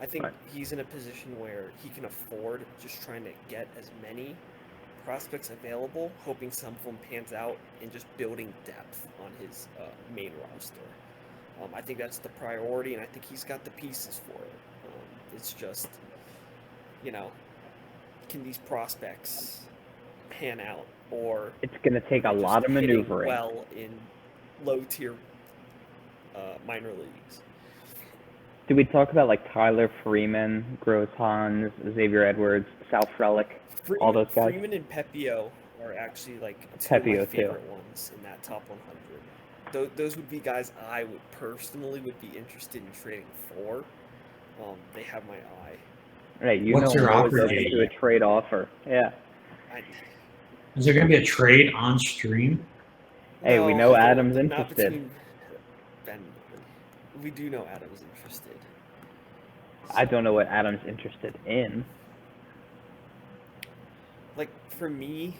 I think Right. he's in a position where he can afford just trying to get as many prospects available, hoping some of them pans out, and just building depth on his main roster. I think that's the priority, and I think he's got the pieces for it. It's just, can these prospects pan out, or It's going to take a just lot of hitting maneuvering. well in low-tier minor leagues. Did we talk about like Tyler Freeman, Groshans, Xavier Edwards, Sal Frelick, all those guys? Freeman and Pepio are actually like two Pepio, of my too. favorite ones in that top 100. Those would be guys I would personally be interested in trading for. They have my eye. Right, you What's know your I'm always offer open date? to a trade offer. Yeah. Is there going to be a trade on stream? Hey, we know not Adam's interested. between Ben. We do know Adam's interested. I don't know what Adam's interested in. Like, for me,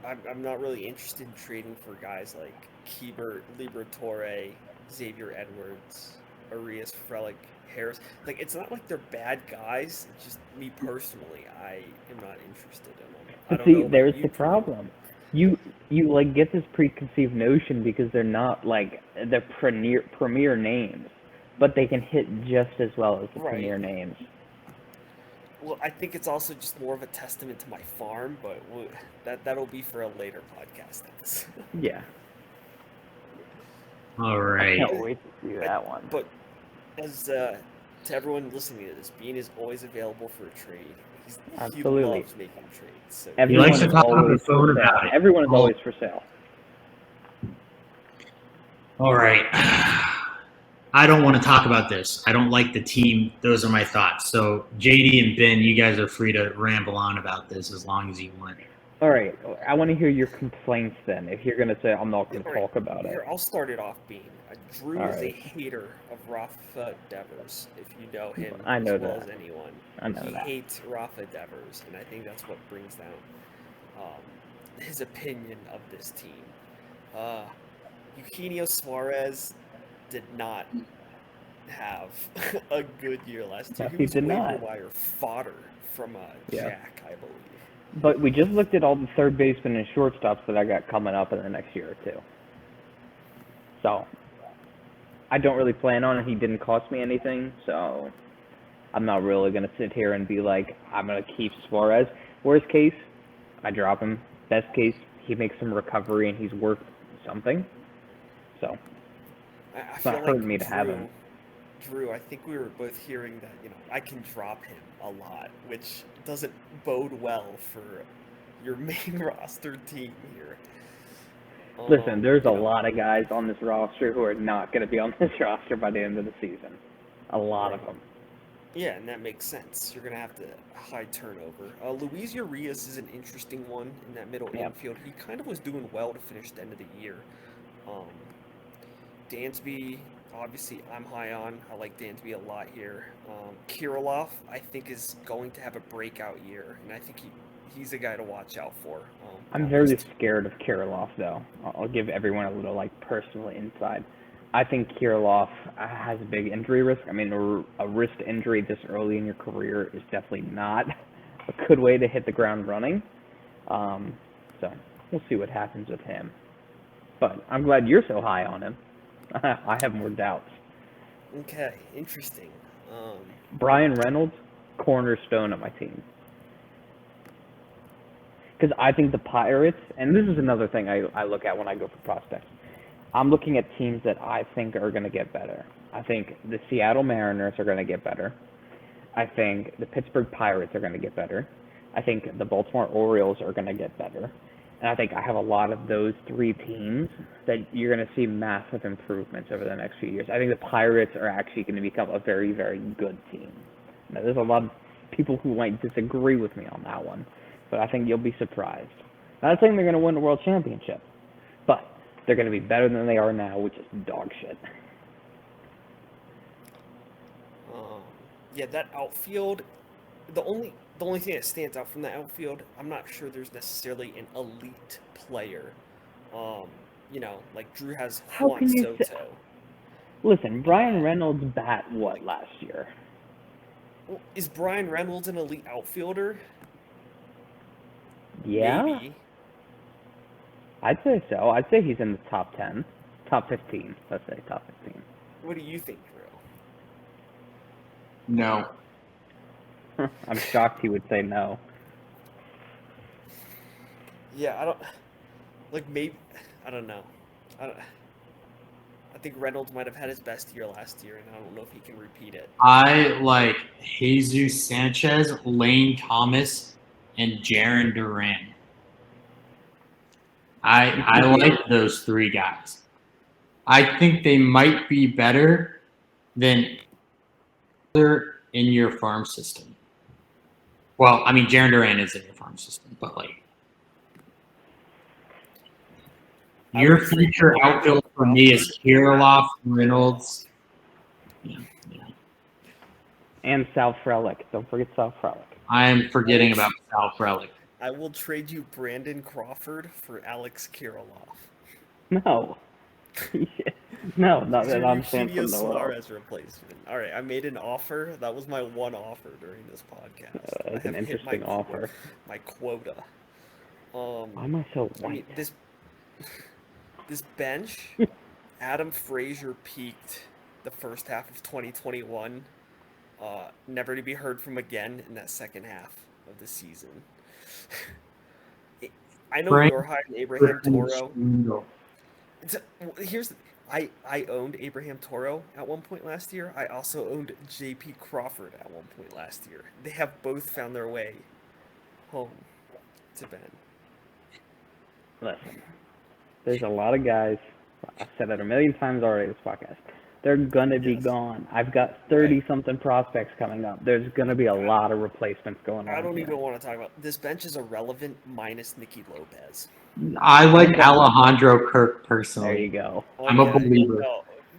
I'm not really interested in trading for guys like Hebert, Liberatore, Xavier Edwards, Arias, Frelick, Harris. Like, it's not like they're bad guys. It's just me personally, I am not interested in them. I But don't see, know about there's you the two. problem. You like get this preconceived notion because they're not like the premier names, but they can hit just as well as the Right. premier names. Well, I think it's also just more of a testament to my farm, but that'll be for a later podcast. Yeah. All I right. can't wait to see that one. But as to everyone listening to this, Bean is always available for a trade. He Absolutely. loves making trades. So Everyone likes to is talk on the always phone for sale. about it. Everyone is Oh. always for sale. All right. I don't want to talk about this. I don't like the team. Those are my thoughts. So JD and Ben, you guys are free to ramble on about this as long as you want. All right, I want to hear your complaints then. If you're gonna say I'm not gonna All right, talk about it. Here, I'll start it off, Bean. Drew All is a right. hater of Rafa Devers, if you know him I know as well that. as anyone. I know he that. hates Rafa Devers, and I think that's what brings down his opinion of this team. Eugenio Suarez did not have a good year last year. No, He he was did waiver not. wire fodder from Yeah. Jack, I believe. But we just looked at all the third basemen and shortstops that I got coming up in the next year or two. So I don't really plan on it. He didn't cost me anything, so I'm not really gonna sit here and be like, I'm gonna keep Suarez. Worst case, I drop him. Best case, he makes some recovery and he's worth something. So I it's feel not like hurting me to have him. Drew, I think we were both hearing that, I can drop him a lot, which doesn't bode well for your main roster team here. Listen, there's a you know, lot of guys on this roster who are not going to be on this roster by the end of the season. A lot of Right. them. Yeah, and that makes sense. You're going to have to high turnover. Luis Urias is an interesting one in that middle Yep. infield. He kind of was doing well to finish the end of the year. Dansby, obviously, I'm high on. I like Dansby a lot here. Kirilloff, I think, is going to have a breakout year, and I think he's a guy to watch out for. I'm very scared of Kirilloff, though. I'll give everyone a little, personal insight. I think Kirilloff has a big injury risk. I mean, a wrist injury this early in your career is definitely not a good way to hit the ground running. So we'll see what happens with him. But I'm glad you're so high on him. I have more doubts. Okay, interesting. Brian Reynolds, cornerstone of my team. Because I think the Pirates, and this is another thing I look at when I go for prospects. I'm looking at teams that I think are going to get better. I think the Seattle Mariners are going to get better. I think the Pittsburgh Pirates are going to get better. I think the Baltimore Orioles are going to get better. And I think I have a lot of those three teams that you're going to see massive improvements over the next few years. I think the Pirates are actually going to become a very, very good team. Now, there's a lot of people who might disagree with me on that one, but I think you'll be surprised. I'm not saying they're going to win the World Championship, but they're going to be better than they are now, which is dog shit. Yeah, that outfield. The only thing that stands out from the outfield, I'm not sure there's necessarily an elite player. Like Drew has How Juan can you Soto. say? Listen, Brian Reynolds bat what last year? Well, is Brian Reynolds an elite outfielder? Yeah, Maybe. I'd say so. I'd say he's in the top 10, top 15. Let's say top 15. What do you think, Drew? No. I'm shocked he would say no. Yeah, I don't. Like maybe I don't know. I think Reynolds might have had his best year last year, and I don't know if he can repeat it. I like Jesus Sanchez, Lane Thomas, and Jarren Duran. I like those three guys. I think they might be better than other in your farm system. Well, I mean, Jarren Duran is in your farm system, but like your future outfield for me is Kirilloff, Reynolds. Yeah. And Sal Frelick. Don't forget Sal Frelick. I am forgetting about Sal Frelick. I will trade you Brandon Crawford for Alex Kirilloff. No. No, not He's that your I'm saying Eugenio from the world. Suarez replacement. All right, I made an offer. That was my one offer during this podcast. That's I an have hit interesting offer. my quota. Why am I so I mean, white? this bench, Adam Frazier peaked the first half of 2021, never to be heard from again in that second half of the season. I know you're high on Abraham Toro. I owned Abraham Toro at one point last year. I also owned J.P. Crawford at one point last year. They have both found their way home to Ben. Listen, there's a lot of guys. I've said it a million times already this podcast. They're gonna be gone. I've got 30-something prospects coming up. There's gonna be a lot of replacements going on. I don't even want to talk about this bench is irrelevant minus Nicky Lopez. I like Alejandro Kirk personally. There you go. I'm a believer.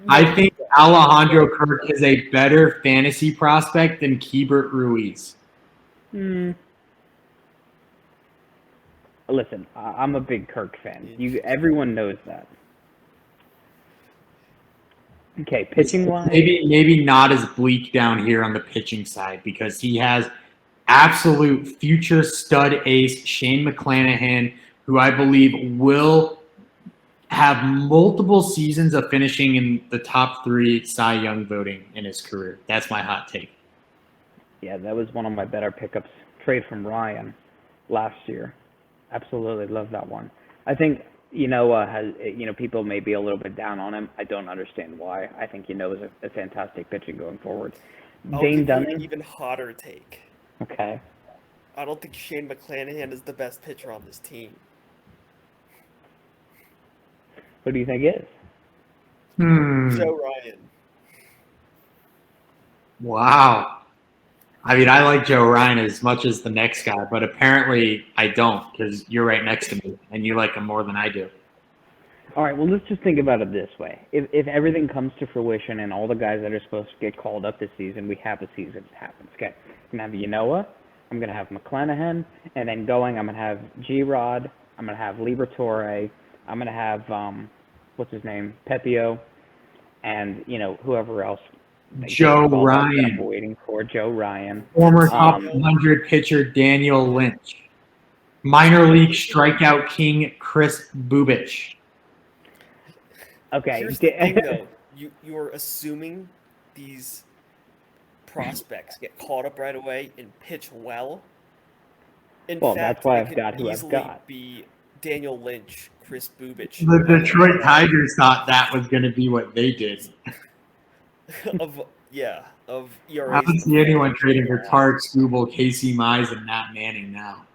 I think Alejandro Kirk is a better fantasy prospect than Hebert Ruiz. Listen, I'm a big Kirk fan. Everyone knows that. Okay, pitching wise, maybe not as bleak down here on the pitching side because he has absolute future stud ace Shane McClanahan, who I believe will have multiple seasons of finishing in the top 3 Cy Young voting in his career. That's my hot take. Yeah, that was one of my better pickups. Trade from Ryan last year. Absolutely love that one. I think people may be a little bit down on him. I don't understand why. I think is a fantastic pitching going forward. Dane Dunning, an even hotter take. Okay. I don't think Shane McClanahan is the best pitcher on this team. Who do you think is? Joe Ryan. Wow. I mean, I like Joe Ryan as much as the next guy, but apparently I don't because you're right next to me and you like him more than I do. All right, well, let's just think about it this way. If everything comes to fruition and all the guys that are supposed to get called up this season, we have a season that happens. Okay, I'm going to have Yanoa, I'm going to have McClanahan, and then I'm going to have G-Rod, I'm going to have Liberatore, I'm going to have, what's his name, Pepio, and, whoever else. Joe Ryan. I'm waiting for Joe Ryan. Former top 100 pitcher Daniel Lynch. Minor league strikeout king Chris Bubich. Okay. Here's the thing, though. You're assuming these prospects get caught up right away and pitch well. In fact, that's why I've got who I've got. Be Daniel Lynch, Chris Bubich. The Detroit Tigers thought that was going to be what they did. of ERAs. I don't see anyone trading for Tarek Skubal, Casey Mize, and Matt Manning now.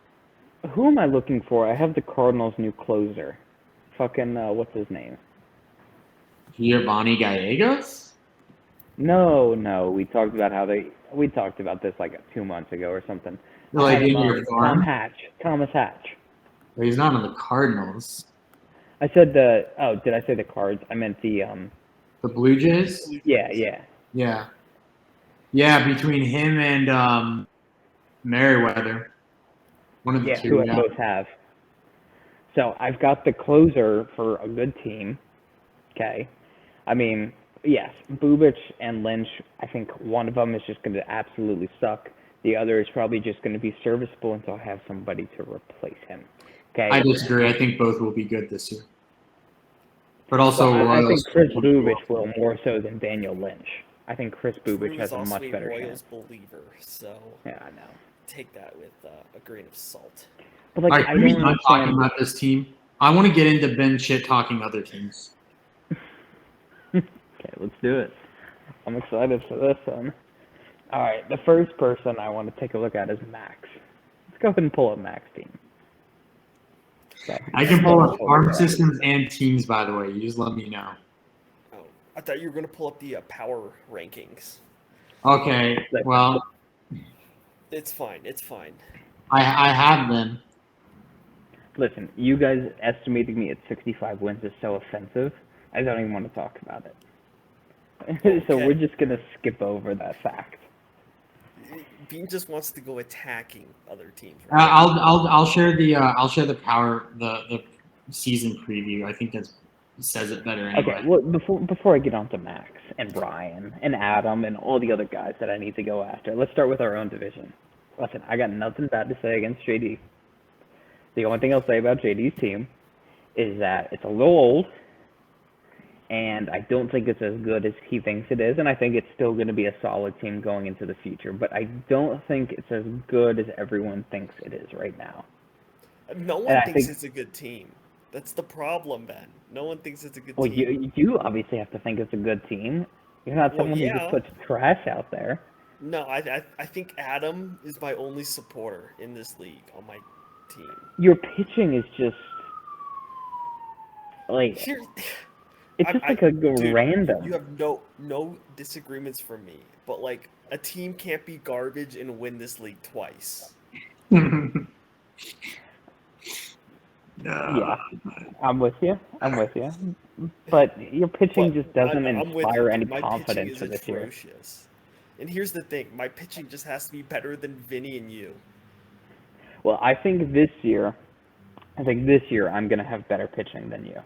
Who am I looking for? I have the Cardinals' new closer. Fucking, what's his name? Giovanni Gallegos? No. We talked about this like 2 months ago or something. Like in your farm? Thomas Hatch. Well, he's not on the Cardinals. I said the. Oh, did I say the Cards? I meant the. The Blue Jays? Yeah. Yeah, between him and Merriweather. One of the Yeah, two. who I Yeah. both have. So I've got the closer for a good team. Okay. I mean, yes, Bubic and Lynch, I think one of them is just going to absolutely suck. The other is probably just going to be serviceable until I have somebody to replace him. Okay. I disagree. I think both will be good this year. But also, Well, I Royals. think Chris Bubic will more so than Daniel Lynch. I think Chris Bubic Drew has is a also much better Royals chance. believer, so Yeah, I know. take that with a grain of salt. But like, All right, I can we don't start talking understand. about this team? I want to get into Ben shit talking other teams. Okay, let's do it. I'm excited for this one. All right, the first person I want to take a look at is Max. Let's go ahead and pull up Max team. So, I can pull up farm systems and teams, by the way. You just let me know. Oh, I thought you were going to pull up the power rankings. Okay, well, It's fine. It's fine. I have them. Listen, you guys estimating me at 65 wins is so offensive, I don't even want to talk about it. So Okay. we're just going to skip over that fact. Bean just wants to go attacking other teams. Right? I'll share the power the season preview. I think that says it better anyway. Okay, well, before I get on to Max and Brian and Adam and all the other guys that I need to go after, let's start with our own division. Listen, I got nothing bad to say against JD. The only thing I'll say about JD's team is that it's a little old, and I don't think it's as good as he thinks it is, and I think it's still going to be a solid team going into the future, but I don't think it's as good as everyone thinks it is right now. No one thinks it's a good team. That's the problem, Ben. No one thinks it's a good team. Well, you obviously have to think it's a good team. You're not someone who just puts trash out there. No, I think Adam is my only supporter in this league on my team. Your pitching is just like it's just like dude, random. You have no disagreements from me, but like a team can't be garbage and win this league twice. Yeah, I'm with you. But your pitching just doesn't inspire any confidence for this year. And here's the thing, my pitching just has to be better than Vinny and you. Well, I think this year I'm gonna have better pitching than you.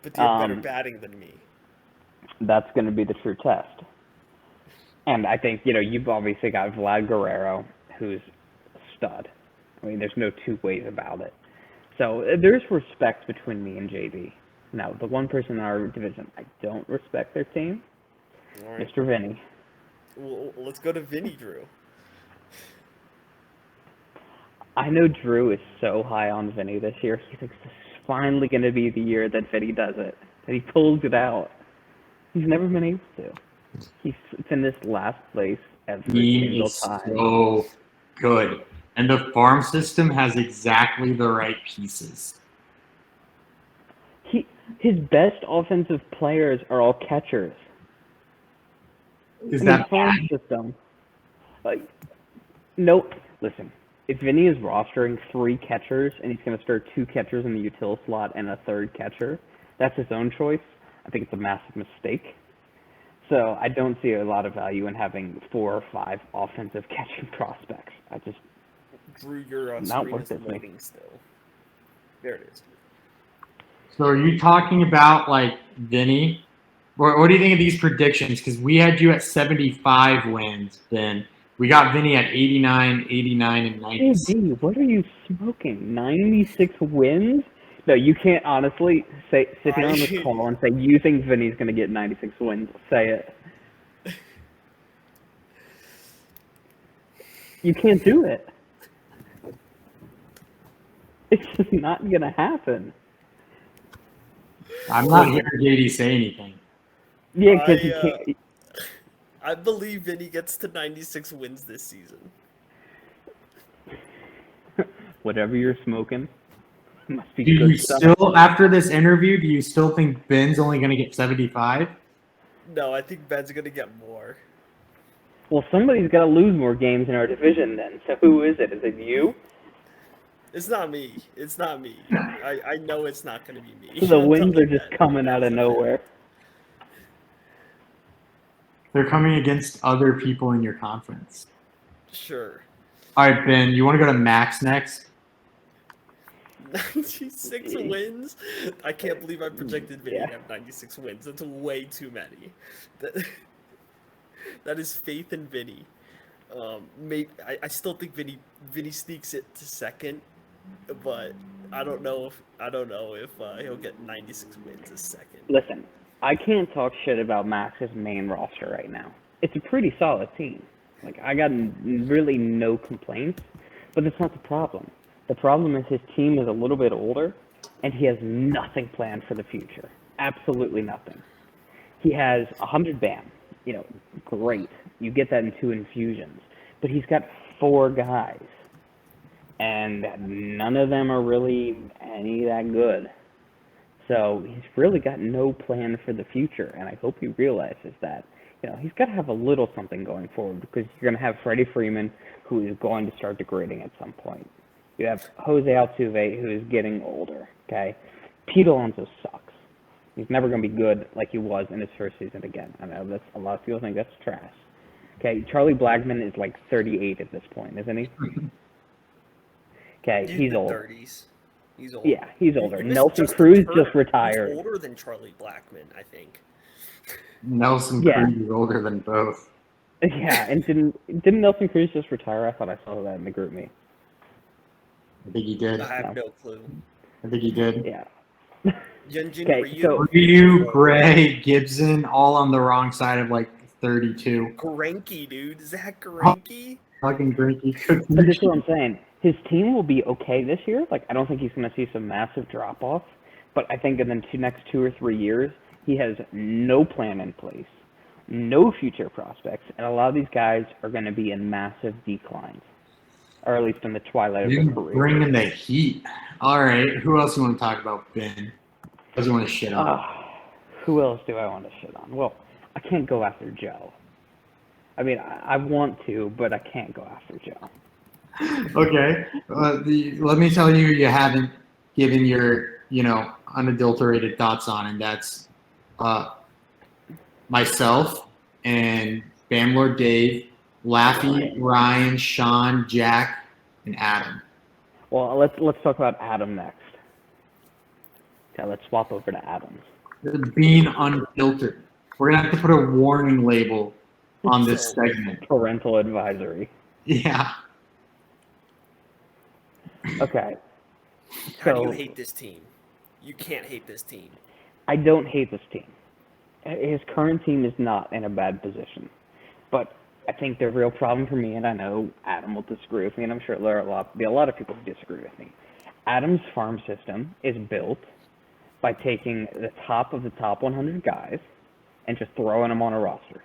But you have better batting than me. That's gonna be the true test. And I think, you've obviously got Vlad Guerrero, who's a stud. I mean, there's no two ways about it. So there's respect between me and JD. Now, the one person in our division I don't respect their team, all right. Mr. Vinny. Well, let's go to Vinny, Drew. I know Drew is so high on Vinny this year. He thinks this is finally going to be the year that Vinny does it, that he pulls it out. He's never been able to. He's finished last place every single time. So good. And the farm system has exactly the right pieces. His best offensive players are all catchers. Is that farm system? No. Listen, if Vinny is rostering 3 catchers and he's going to start 2 catchers in the util slot and a 3rd catcher, that's his own choice. I think it's a massive mistake. So I don't see a lot of value in having 4 or 5 offensive catching prospects. Drew, your not screen worth is it loading still. There it is. So are you talking about like Vinny? What do you think of these predictions? Because we had you at 75 wins, then we got Vinny at 89, 89, and 96. Hey, what are you smoking? 96 wins? No, you can't honestly sit here on this call and say you think Vinny's going to get 96 wins. Say it. You can't do it. It's just not going to happen. I'm not hearing JD say anything. Yeah, because you can't. I believe Vinny gets to 96 wins this season. Whatever you're smoking must be Do good you stuff. still, after this interview, do you still think Ben's only going to get 75? No, I think Ben's going to get more. Well, somebody's got to lose more games in our division then. So who is it? Is it you? It's not me. It's not me. I know it's not going to be me. The I'm wins are telling just that coming out as of a fan. nowhere. They're coming against other people in your conference. Sure. All right, Ben, you want to go to Max next? 96 wins? I can't believe I projected Vinny Yeah. to have 96 wins. That's way too many. That is faith in Vinny. I still think Vinny sneaks it to second, but I don't know if he'll get 96 wins as second. Listen, I can't talk shit about Max's main roster right now. It's a pretty solid team. Like, I got really no complaints, but that's not the problem. The problem is his team is a little bit older, and he has nothing planned for the future. Absolutely nothing. He has 100 BAM. You know, great. You get that in 2 infusions. But he's got 4 guys, and none of them are really any that good. So he's really got no plan for the future, and I hope he realizes that. You know, he's got to have a little something going forward, because you're going to have Freddie Freeman, who is going to start degrading at some point. You have Jose Altuve, who is getting older, okay? Pete Alonso sucks. He's never going to be good like he was in his first season again. I know that's a lot of people think that's trash. Okay, Charlie Blackmon is like 38 at this point, isn't he? Okay, he's old. 30s. He's old. Yeah, he's older. You missed Nelson Justin Cruz Turner. just retired. He's older than Charlie Blackmon, I think. Nelson Yeah. Cruz is older than both. Yeah, and didn't Nelson Cruz just retire? I thought I saw that in the group me. I think he did. I have no clue. I think he did. Yeah. Yunjin Okay, Ryu. so- Ryu, Gray, Gibson, all on the wrong side of like 32. Greinke, dude. Zach Greinke? Fucking Grinky. But this is what I'm saying. His team will be okay this year. Like, I don't think he's going to see some massive drop-off. But I think in the next 2 or 3 years, he has no plan in place, no future prospects, and a lot of these guys are going to be in massive declines, or at least in the twilight of their You career. bring in the heat. All right. Who else you want to talk about, Ben? Who else you want to shit on? Who else do I want to shit on? Well, I can't go after Joe. I mean, I want to, but I can't go after Joe. Okay. Let me tell you, you haven't given your, unadulterated thoughts on, and that's myself and Bamlord Dave, Laffy, Ryan, Sean, Jack, and Adam. Well, let's talk about Adam next. Okay, let's swap over to Adam. Being unfiltered. We're gonna have to put a warning label on this segment. Parental advisory. Yeah. Okay. How do you So hate this team? You can't hate this team. I don't hate this team. His current team is not in a bad position. But I think the real problem for me, and I know Adam will disagree with me, and I'm sure there will be a lot of people who disagree with me. Adam's farm system is built by taking the top of the top 100 guys and just throwing them on a roster.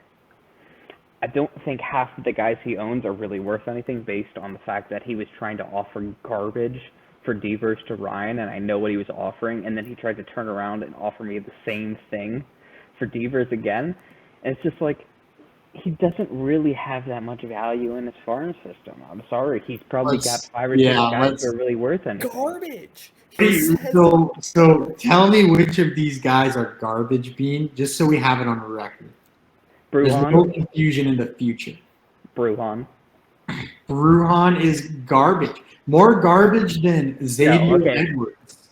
I don't think half of the guys he owns are really worth anything based on the fact that he was trying to offer garbage for Devers to Ryan, and I know what he was offering, and then he tried to turn around and offer me the same thing for Devers again. And it's just like, he doesn't really have that much value in his farm system. I'm sorry. He's probably got 5 or 6 guys that are really worth anything. Garbage. So tell me which of these guys are garbage bean, just so we have it on record. There's no Bruhan. confusion in the future. Bruhan. Bruhan is garbage. More garbage than Xavier okay. Edwards.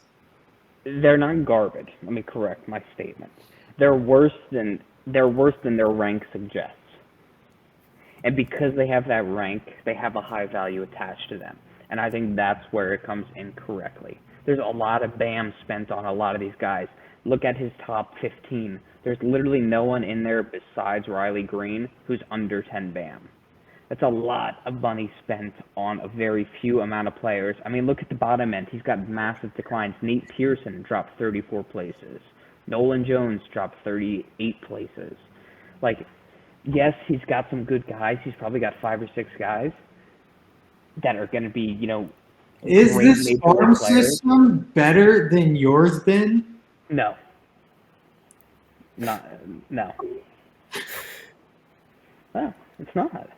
They're not garbage. Let me correct my statement. They're worse than their rank suggests. And because they have that rank, they have a high value attached to them. And I think that's where it comes in correctly. There's a lot of BAM spent on a lot of these guys. Look at his top 15. There's literally no one in there besides Riley Green who's under 10 BAM. That's a lot of money spent on a very few amount of players. I mean, look at the bottom end. He's got massive declines. Nate Pearson dropped 34 places. Nolan Jones dropped 38 places. Like, yes, he's got some good guys. He's probably got 5 or 6 guys that are going to be, Is great this major farm league players. system better than yours, Ben? No. No, it's not.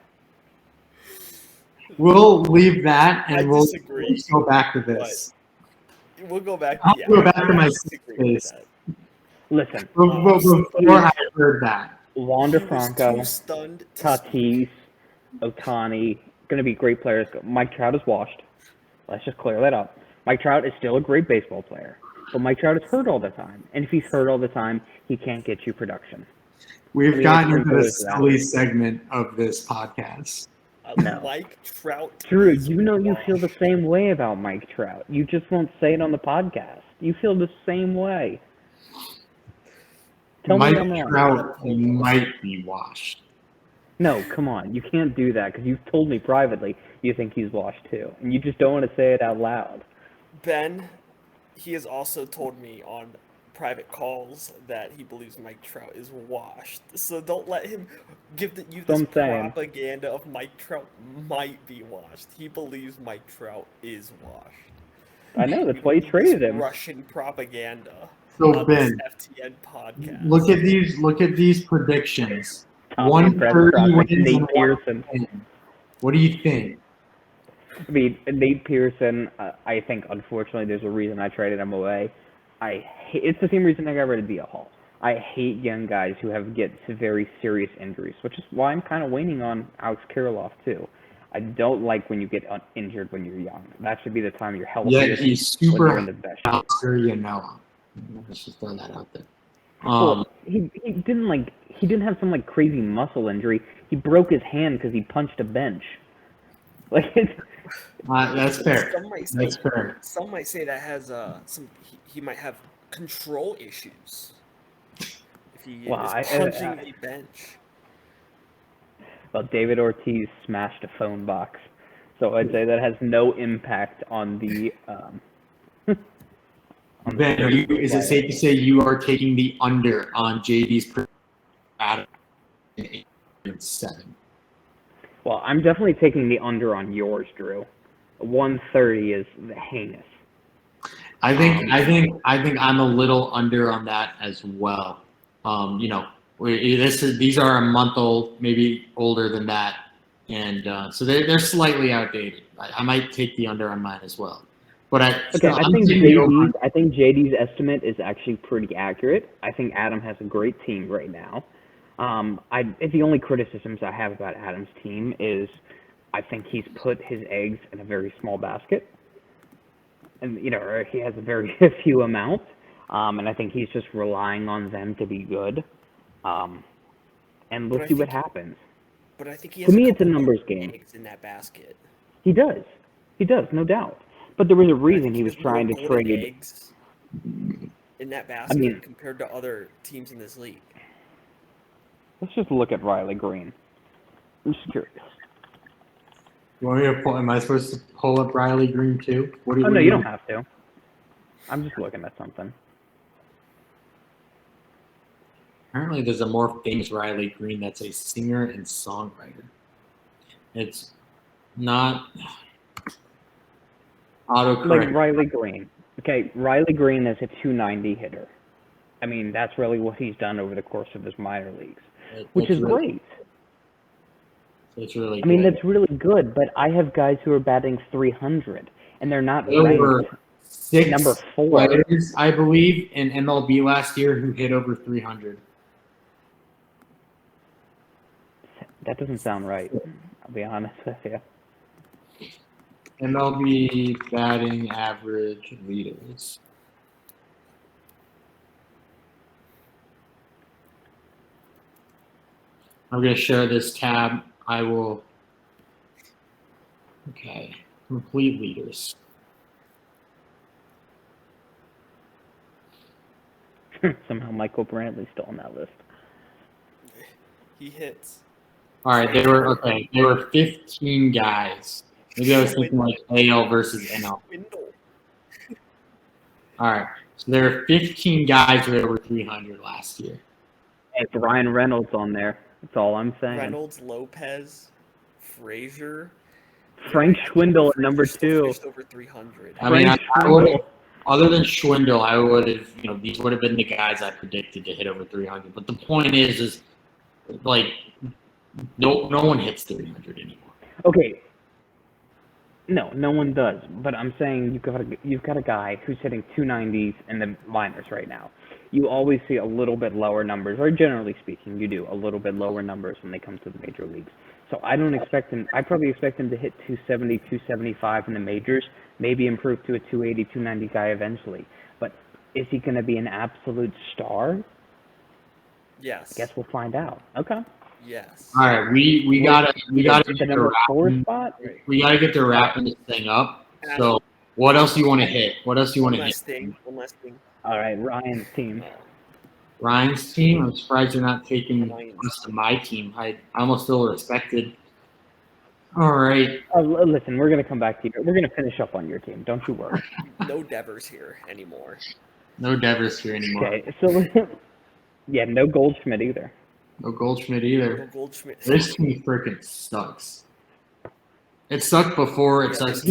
We'll leave that I and we'll disagree, go back to this. We'll go back. I'll go back to I my disagree with space. that. Listen, Before I heard that, Wander He was too Franco, stunned to speak. Tatis, Otani, going to be great players. Mike Trout is washed. Let's just clear that up. Mike Trout is still a great baseball player, but Mike Trout is hurt all the time. And if he's hurt all the time, he can't get you production. we've gotten it's into the simple as that. silly segment of this podcast. No. Mike Trout. Drew, is you know you feel the washed. same way about Mike Trout. You just won't say it on the podcast. You feel the same way. Tell Mike me I'm wrong. Trout might be washed. No, come on. You can't do that because you've told me privately you think he's washed too. And you just don't want to say it out loud. Ben, he has also told me on private calls that he believes Mike Trout is washed. So don't let him give you So this I'm saying. propaganda of Mike Trout might be washed. He believes Mike Trout is washed. I know, that's why you This traded him. Russian propaganda. So on Ben, this FTN podcast. look at these predictions. Tommy press 130 prospect, wins Nate and Pearson. 110. What do you think? I mean, Nate Pearson, I think, unfortunately, there's a reason I traded him away. It's the same reason I got rid of D.L. Hall. I hate young guys who get very serious injuries, which is why I'm kind of waning on Alex Kirilloff, too. I don't like when you get injured when you're young. That should be the time you're healthy. Yeah, he's when super you're in the best shape. Let's just throw that out there. Well, he didn't have some crazy muscle injury. He broke his hand because he punched a bench. That's fair. That's fair. Some might say that has he might have control issues if he is punching a bench. Well, David Ortiz smashed a phone box, so I'd say that has no impact on the. Ben, is it safe to say you are taking the under on JD's out of 7? Well, I'm definitely taking the under on yours, Drew. 130 is heinous. I think I'm a little under on that as well. These are a month old, maybe older than that, and so they're slightly outdated. I might take the under on mine as well. But I think JD's estimate is actually pretty accurate. I think Adam has a great team right now. The only criticisms I have about Adam's team is I think he's put his eggs in a very small basket, and or he has a very few amount, and I think he's just relying on them to be good, and we'll see what happens. But I think he has it's a numbers game. Eggs in that basket. He does, no doubt. But there was a reason he was trying to trade eggs in that basket compared to other teams in this league. Let's just look at Riley Green. I'm just curious. You want me to am I supposed to pull up Riley Green too? No, you don't have to. I'm just looking at something. Apparently, there's a more famous Riley Green that's a singer and songwriter. It's not autocorrect. Like Riley Green. Okay, Riley Green is a 290 hitter. I mean, that's really what he's done over the course of his minor leagues, which is great. It's really. I mean, that's really good. But I have guys who are batting 300, and they're not ranked number 4 players, I believe, in MLB last year who hit over 300. That doesn't sound right. I'll be honest with you. MLB batting average leaders. I'm going to share this tab. I will. Okay. Complete leaders. Somehow Michael Brantley's still on that list. He hits. All right. There were 15 guys. Maybe I was thinking like AL versus NL. All right. So there are 15 guys who were over 300 last year. It's Ryan Reynolds on there. That's all I'm saying. Reynolds, Lopez, Frazier. Frank Schwindel at number 2. Over 300. I mean, I would have, other than Schwindel, I would have, these would have been the guys I predicted to hit over 300. But the point is like, no one hits 300 anymore. Okay. No, no one does. But I'm saying you've got a guy who's hitting 290s in the minors right now. You always see a little bit lower numbers, or generally speaking, you do a little bit lower numbers when they come to the major leagues. So I don't expect him. I probably expect him to hit 270, 275 in the majors, maybe improve to a 280, 290 guy eventually. But is he going to be an absolute star? Yes. I guess we'll find out. Okay. Yes. All right, we gotta The get number to 4 wrapping. spot. We gotta get to wrapping this thing up. So, what else do you want to hit? What else do you want to hit? One last thing. All right, Ryan's team. Ryan's team. I'm surprised you're not taking Ryan's us to my team. I almost feel respected. All right. Listen, we're gonna come back to you. We're gonna finish up on your team. Don't you worry. No Devers here anymore. No Devers here anymore. Okay, so yeah, no Goldschmidt either. No Goldschmidt either. No Goldschmidt. This team freaking sucks. It sucked before. It sucks.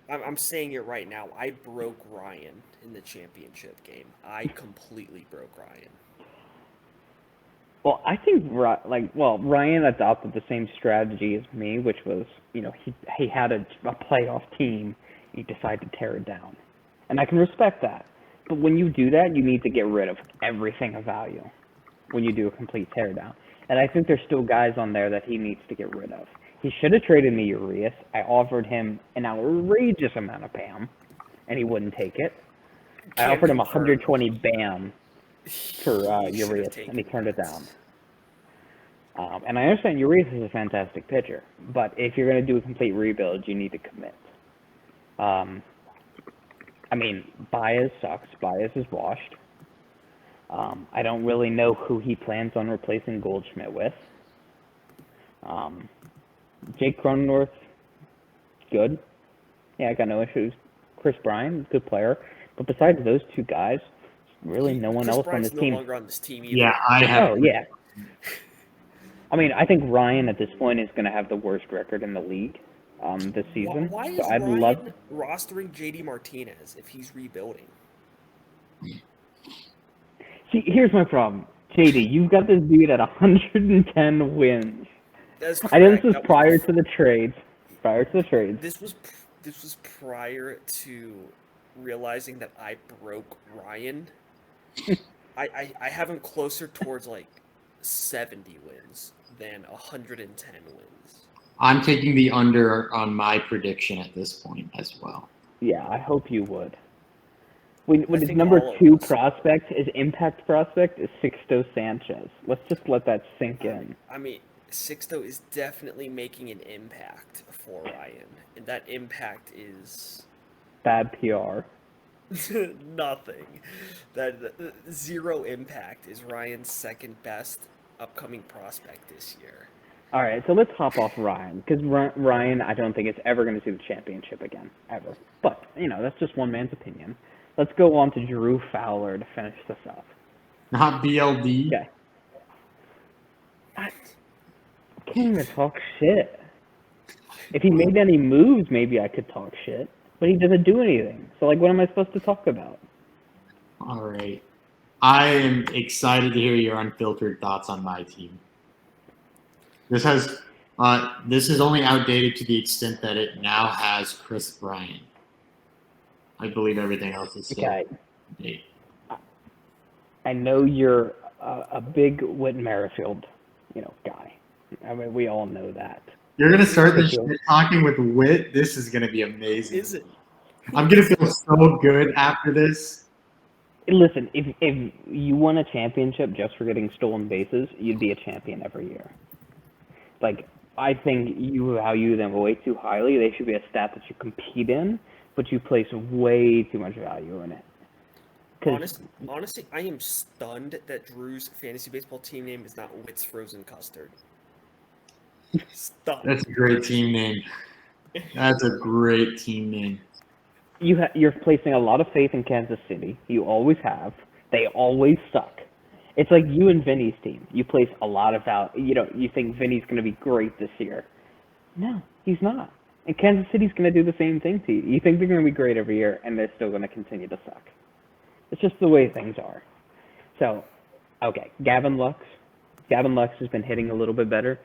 I'm saying it right now. I broke Ryan in the championship game. I completely broke Ryan. Well, I think Ryan adopted the same strategy as me, which was, he had a playoff team. He decided to tear it down, and I can respect that. But when you do that, you need to get rid of everything of value. When you do a complete teardown, and I think there's still guys on there that he needs to get rid of. He should have traded me Urias. I offered him an outrageous amount of BAM, and he wouldn't take it. I offered him 120 BAM for Urias, and he turned it down. And I understand Urias is a fantastic pitcher, but if you're going to do a complete rebuild, you need to commit. Baez sucks. Baez is washed. I don't really know who he plans on replacing Goldschmidt with. Jake Cronenworth, good. Yeah, I got no issues. Chris Bryan, good player. But besides those two guys, really no one else on this team. No longer on this team either. Yeah, I have. Oh, yeah. I think Ryan at this point is going to have the worst record in the league this season. Why is Ryan rostering JD Martinez if he's rebuilding? See, here's my problem. JD, you've got this dude at 110 wins. I know this was prior to the trades. This was prior to realizing that I broke Ryan. I have him closer towards 70 wins than 110 wins. I'm taking the under on my prediction at this point as well. Yeah, I hope you would. When his number 2 prospect, his impact prospect, is Sixto Sanchez. Let's just let that sink in. Sixto is definitely making an impact for Ryan, and that impact is bad PR. Nothing. That zero impact is Ryan's second best upcoming prospect this year. All right, so let's hop off Ryan, because Ryan, I don't think is ever going to see the championship again, ever. But that's just one man's opinion. Let's go on to Drew Fowler to finish this up. Not BLD. Okay. I can't even talk shit. If he made any moves, maybe I could talk shit. But he doesn't do anything. So, what am I supposed to talk about? All right. I am excited to hear your unfiltered thoughts on my team. This is only outdated to the extent that it now has Chris Bryan. I believe everything else is still updated. I know you're a big Whit Merrifield, guy. We all know that. You're gonna start the shit talking with Whit. This is gonna be amazing. Is it? I'm gonna feel so good after this. Listen, if you won a championship just for getting stolen bases, you'd be a champion every year. I think you value them way too highly. They should be a stat that you compete in, but you place way too much value in it. Honestly, I am stunned that Drew's fantasy baseball team name is not Whit's Frozen Custard. Stunned. That's a great team name. That's a great team name. You're placing a lot of faith in Kansas City. You always have. They always suck. It's like you and Vinny's team. You place a lot of value. You think Vinny's going to be great this year. No, he's not. And Kansas City's going to do the same thing to you. You think they're going to be great every year, and they're still going to continue to suck. It's just the way things are. So, okay, Gavin Lux. Gavin Lux has been hitting a little bit better.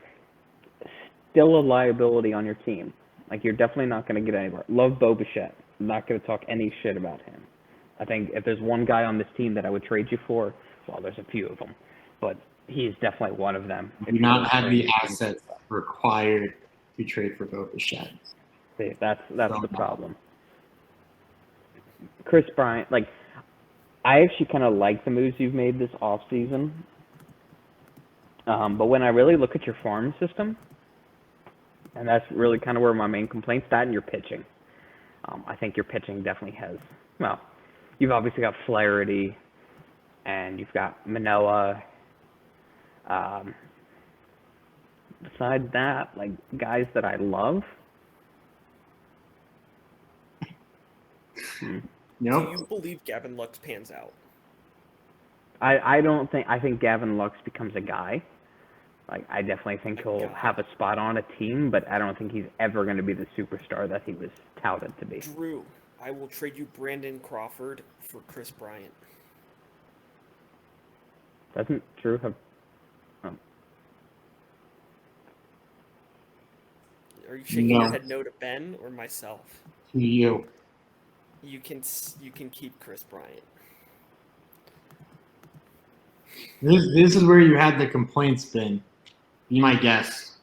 still a liability on your team. Like, you're definitely not going to get anywhere. Love Bo Bichette. I'm not going to talk any shit about him. I think if there's one guy on this team that I would trade you for, well, there's a few of them, but he is definitely one of them. Do not have the assets required to trade for Bo Bichette. See, that's the problem. Chris Bryant, like, I actually kind of like the moves you've made this offseason. But when I really look at your farm system, and that's really kind of where my main complaint's at, and your pitching. I think your pitching definitely has, well, you've obviously got Flaherty, and you've got Manoah. Besides that, like, guys that I love. Nope. Do you believe Gavin Lux pans out? I think Gavin Lux becomes a guy. Like, I definitely think he'll have a spot on a team, but I don't think he's ever going to be the superstar that he was touted to be. Drew, I will trade you Brandon Crawford for Chris Bryant. Doesn't Drew have... Are you shaking your head no to Ben or myself? To you. You can keep Chris Bryant. This is where you had the complaints been. Be my guest.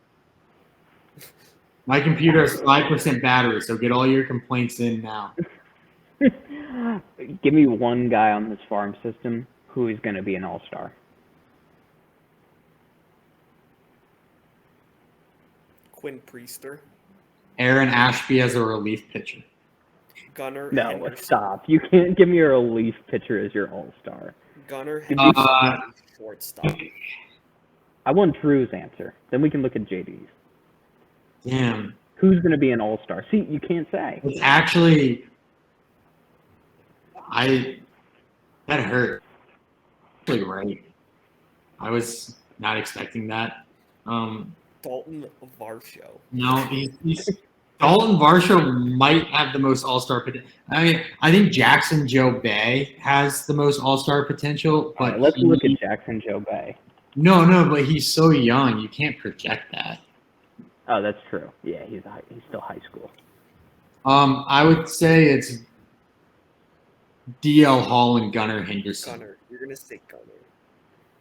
My computer has 5% battery, so get all your complaints in now. Give me one guy on this farm system who is going to be an all-star. Quinn Priester. Aaron Ashby as a relief pitcher. Gunnar No, Henderson. stop. You can't give me a relief pitcher as your all-star. Gunnar Henderson, shortstop. I want Drew's answer. Then we can look at JD's. Damn. Who's going to be an all-star? See, you can't say. It's actually... That hurt. Actually, right. I was not expecting that. Dalton Varsho. No, he's Dalton Varsho might have the most all-star potential. I mean, I think Jackson Joe Bay has the most all-star potential. But right, let's look at Jackson Joe Bay. No, but he's so young. You can't project that. Oh, that's true. Yeah, he's still high school. I would say it's DL Hall and Gunnar Henderson. Gunnar. You're going to say Gunnar.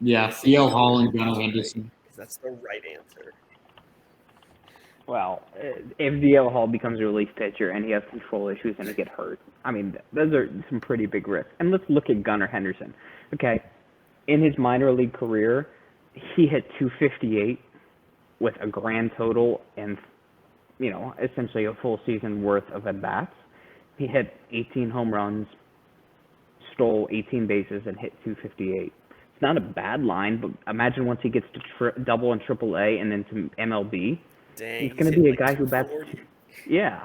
Yeah, DL Hall and Gunnar Henderson. Because that's the right answer. Well, if DL Hall becomes a relief pitcher and he has control issues and he get hurt, I mean, those are some pretty big risks. And let's look at Gunnar Henderson. Okay, in his minor league career, he hit .258 with a grand total and, essentially a full season worth of at-bats. He hit 18 home runs, stole 18 bases, and hit .258. It's not a bad line, but imagine once he gets to double and triple A and then to MLB. Dang, he's going to be a guy who bats. Yeah.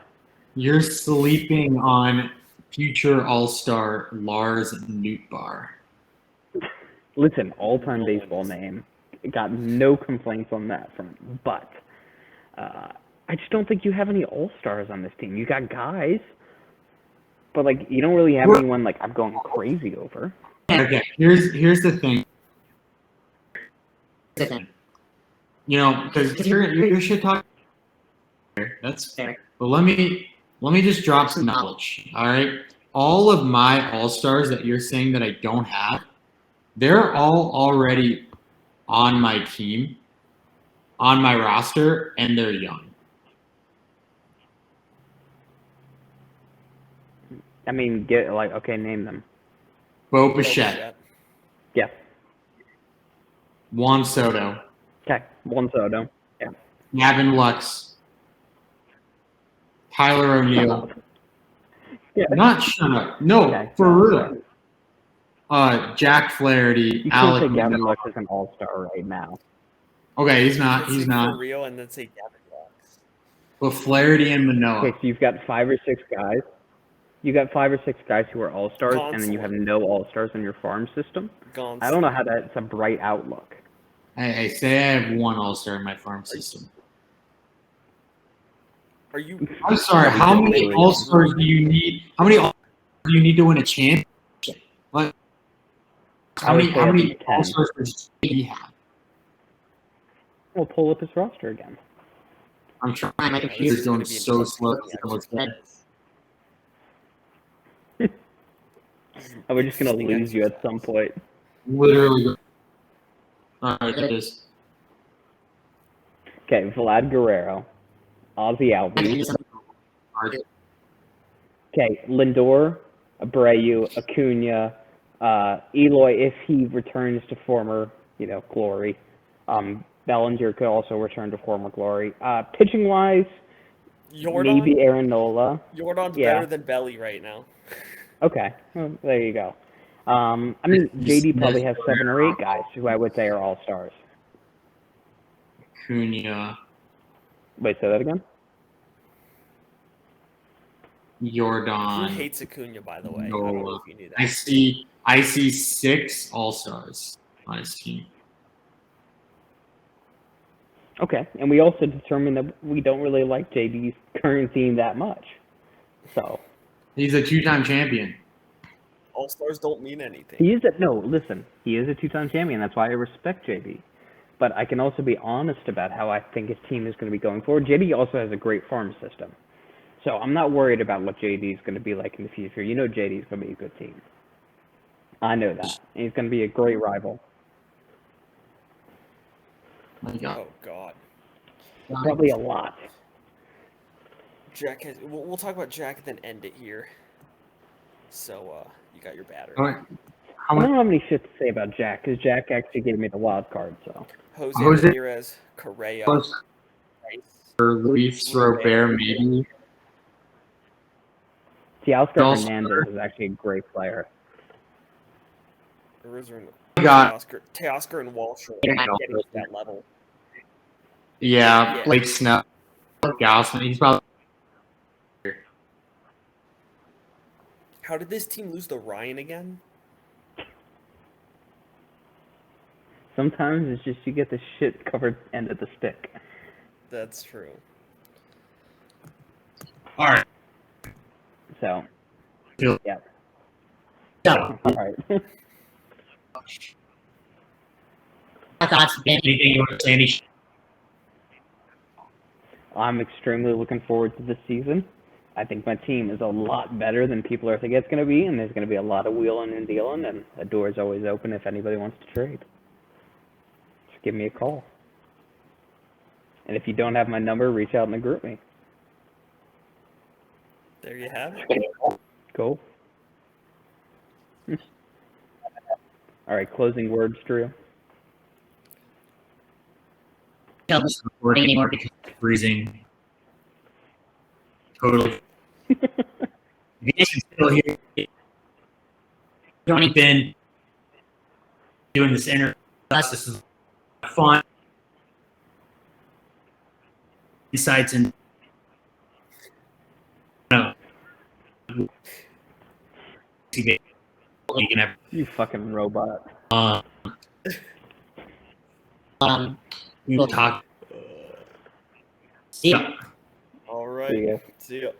You're sleeping on future all-star Lars Nootbaar. Listen, all-time baseball name. Got no complaints on that front. But I just don't think you have any all-stars on this team. You got guys, but you don't really have anyone I'm going crazy over. Okay, here's the thing. Because you're shit talking. That's fair. But let me just drop some knowledge. All right, all of my all-stars that you're saying that I don't have, they're all already on my team, on my roster, and they're young. I mean, name them. Bo Bichette. Yeah. Juan Soto. Okay, Juan Soto. Yeah. Gavin Lux. Tyler O'Neill. Yeah. Not shut up. No, Okay. for real. Jack Flaherty. You can't Alec say Gavin Manoah. Lux is an all-star right now. Okay, he's not. Let's He's say not. For real, and then say Gavin Lux. But Flaherty and Manoah. Okay, so you've got 5 or 6 guys. You got 5 or 6 guys who are all-stars, and then you have no all-stars in your farm system. I don't know how that's a bright outlook. I say I have one all-star in my farm system. Are you? I'm sorry. How many all-stars do you need? How many all-stars do you need to win a championship? How many all-stars does he have? We'll pull up his roster again. I'm trying. My This computer's is gonna going be an so slow. interesting It's almost dead. exercise. This is an And we're just gonna interesting lose you at some exercise. point. Literally. All right, there it is. Okay, Vlad Guerrero, Ozzy Albies. Okay, Lindor, Abreu, Acuna, Eloy if he returns to former, glory. Bellinger could also return to former glory. Pitching wise, maybe Jordan. Aaron Nola. Jordan's Yeah. better than Belly right now. Okay, well, there you go. I mean, JD probably has 7 or 8 guys who I would say are all stars. Cunha, Wait, say that again? Who Jordan. hates Acuna, by the way? I don't know Nola. if you knew I that. see 6 all-stars on his team. Okay, and we also determined that we don't really like JD's current team that much. So He's a 2-time champion. All stars don't mean anything. he is he is a 2-time champion. That's why I respect JD. But I can also be honest about how I think his team is going to be going forward. JD also has a great farm system. So I'm not worried about what JD is going to be like in the future. JD is going to be a good team. I know that. And he's going to be a great rival. My God. Oh God. Probably a lot. Jack has. We'll talk about Jack and then end it here. So you got your battery. All right. I don't have any shit to say about Jack because Jack actually gave me the wild card. So Jose Jose- Ramirez, Correa, Luis Robert, maybe. Teoscar Also- Hernandez is actually a great player. got- Teoscar and Walsh are getting to that level. Yeah, Yeah. Blake Snell, Gausman. He's probably. How did this team lose to Ryan again? Sometimes it's just you get the shit covered end of the stick. That's true. All right. So, Cool. yeah. Yeah. All right. Anything you want to say? Any- I'm extremely looking forward to this season. I think my team is a lot better than people are thinking it's going to be, and there's going to be a lot of wheeling and dealing, and the door is always open if anybody wants to trade. Just give me a call. And if you don't have my number, reach out and the group me. There you have it. Cool. All right, closing words, Drew. Tell us recording anymore because it's freezing. Totally. This is still here. Johnny been doing this interview. This is fun. Insights and you can have You fucking robot. we will talk. See ya. All right. See ya. See ya.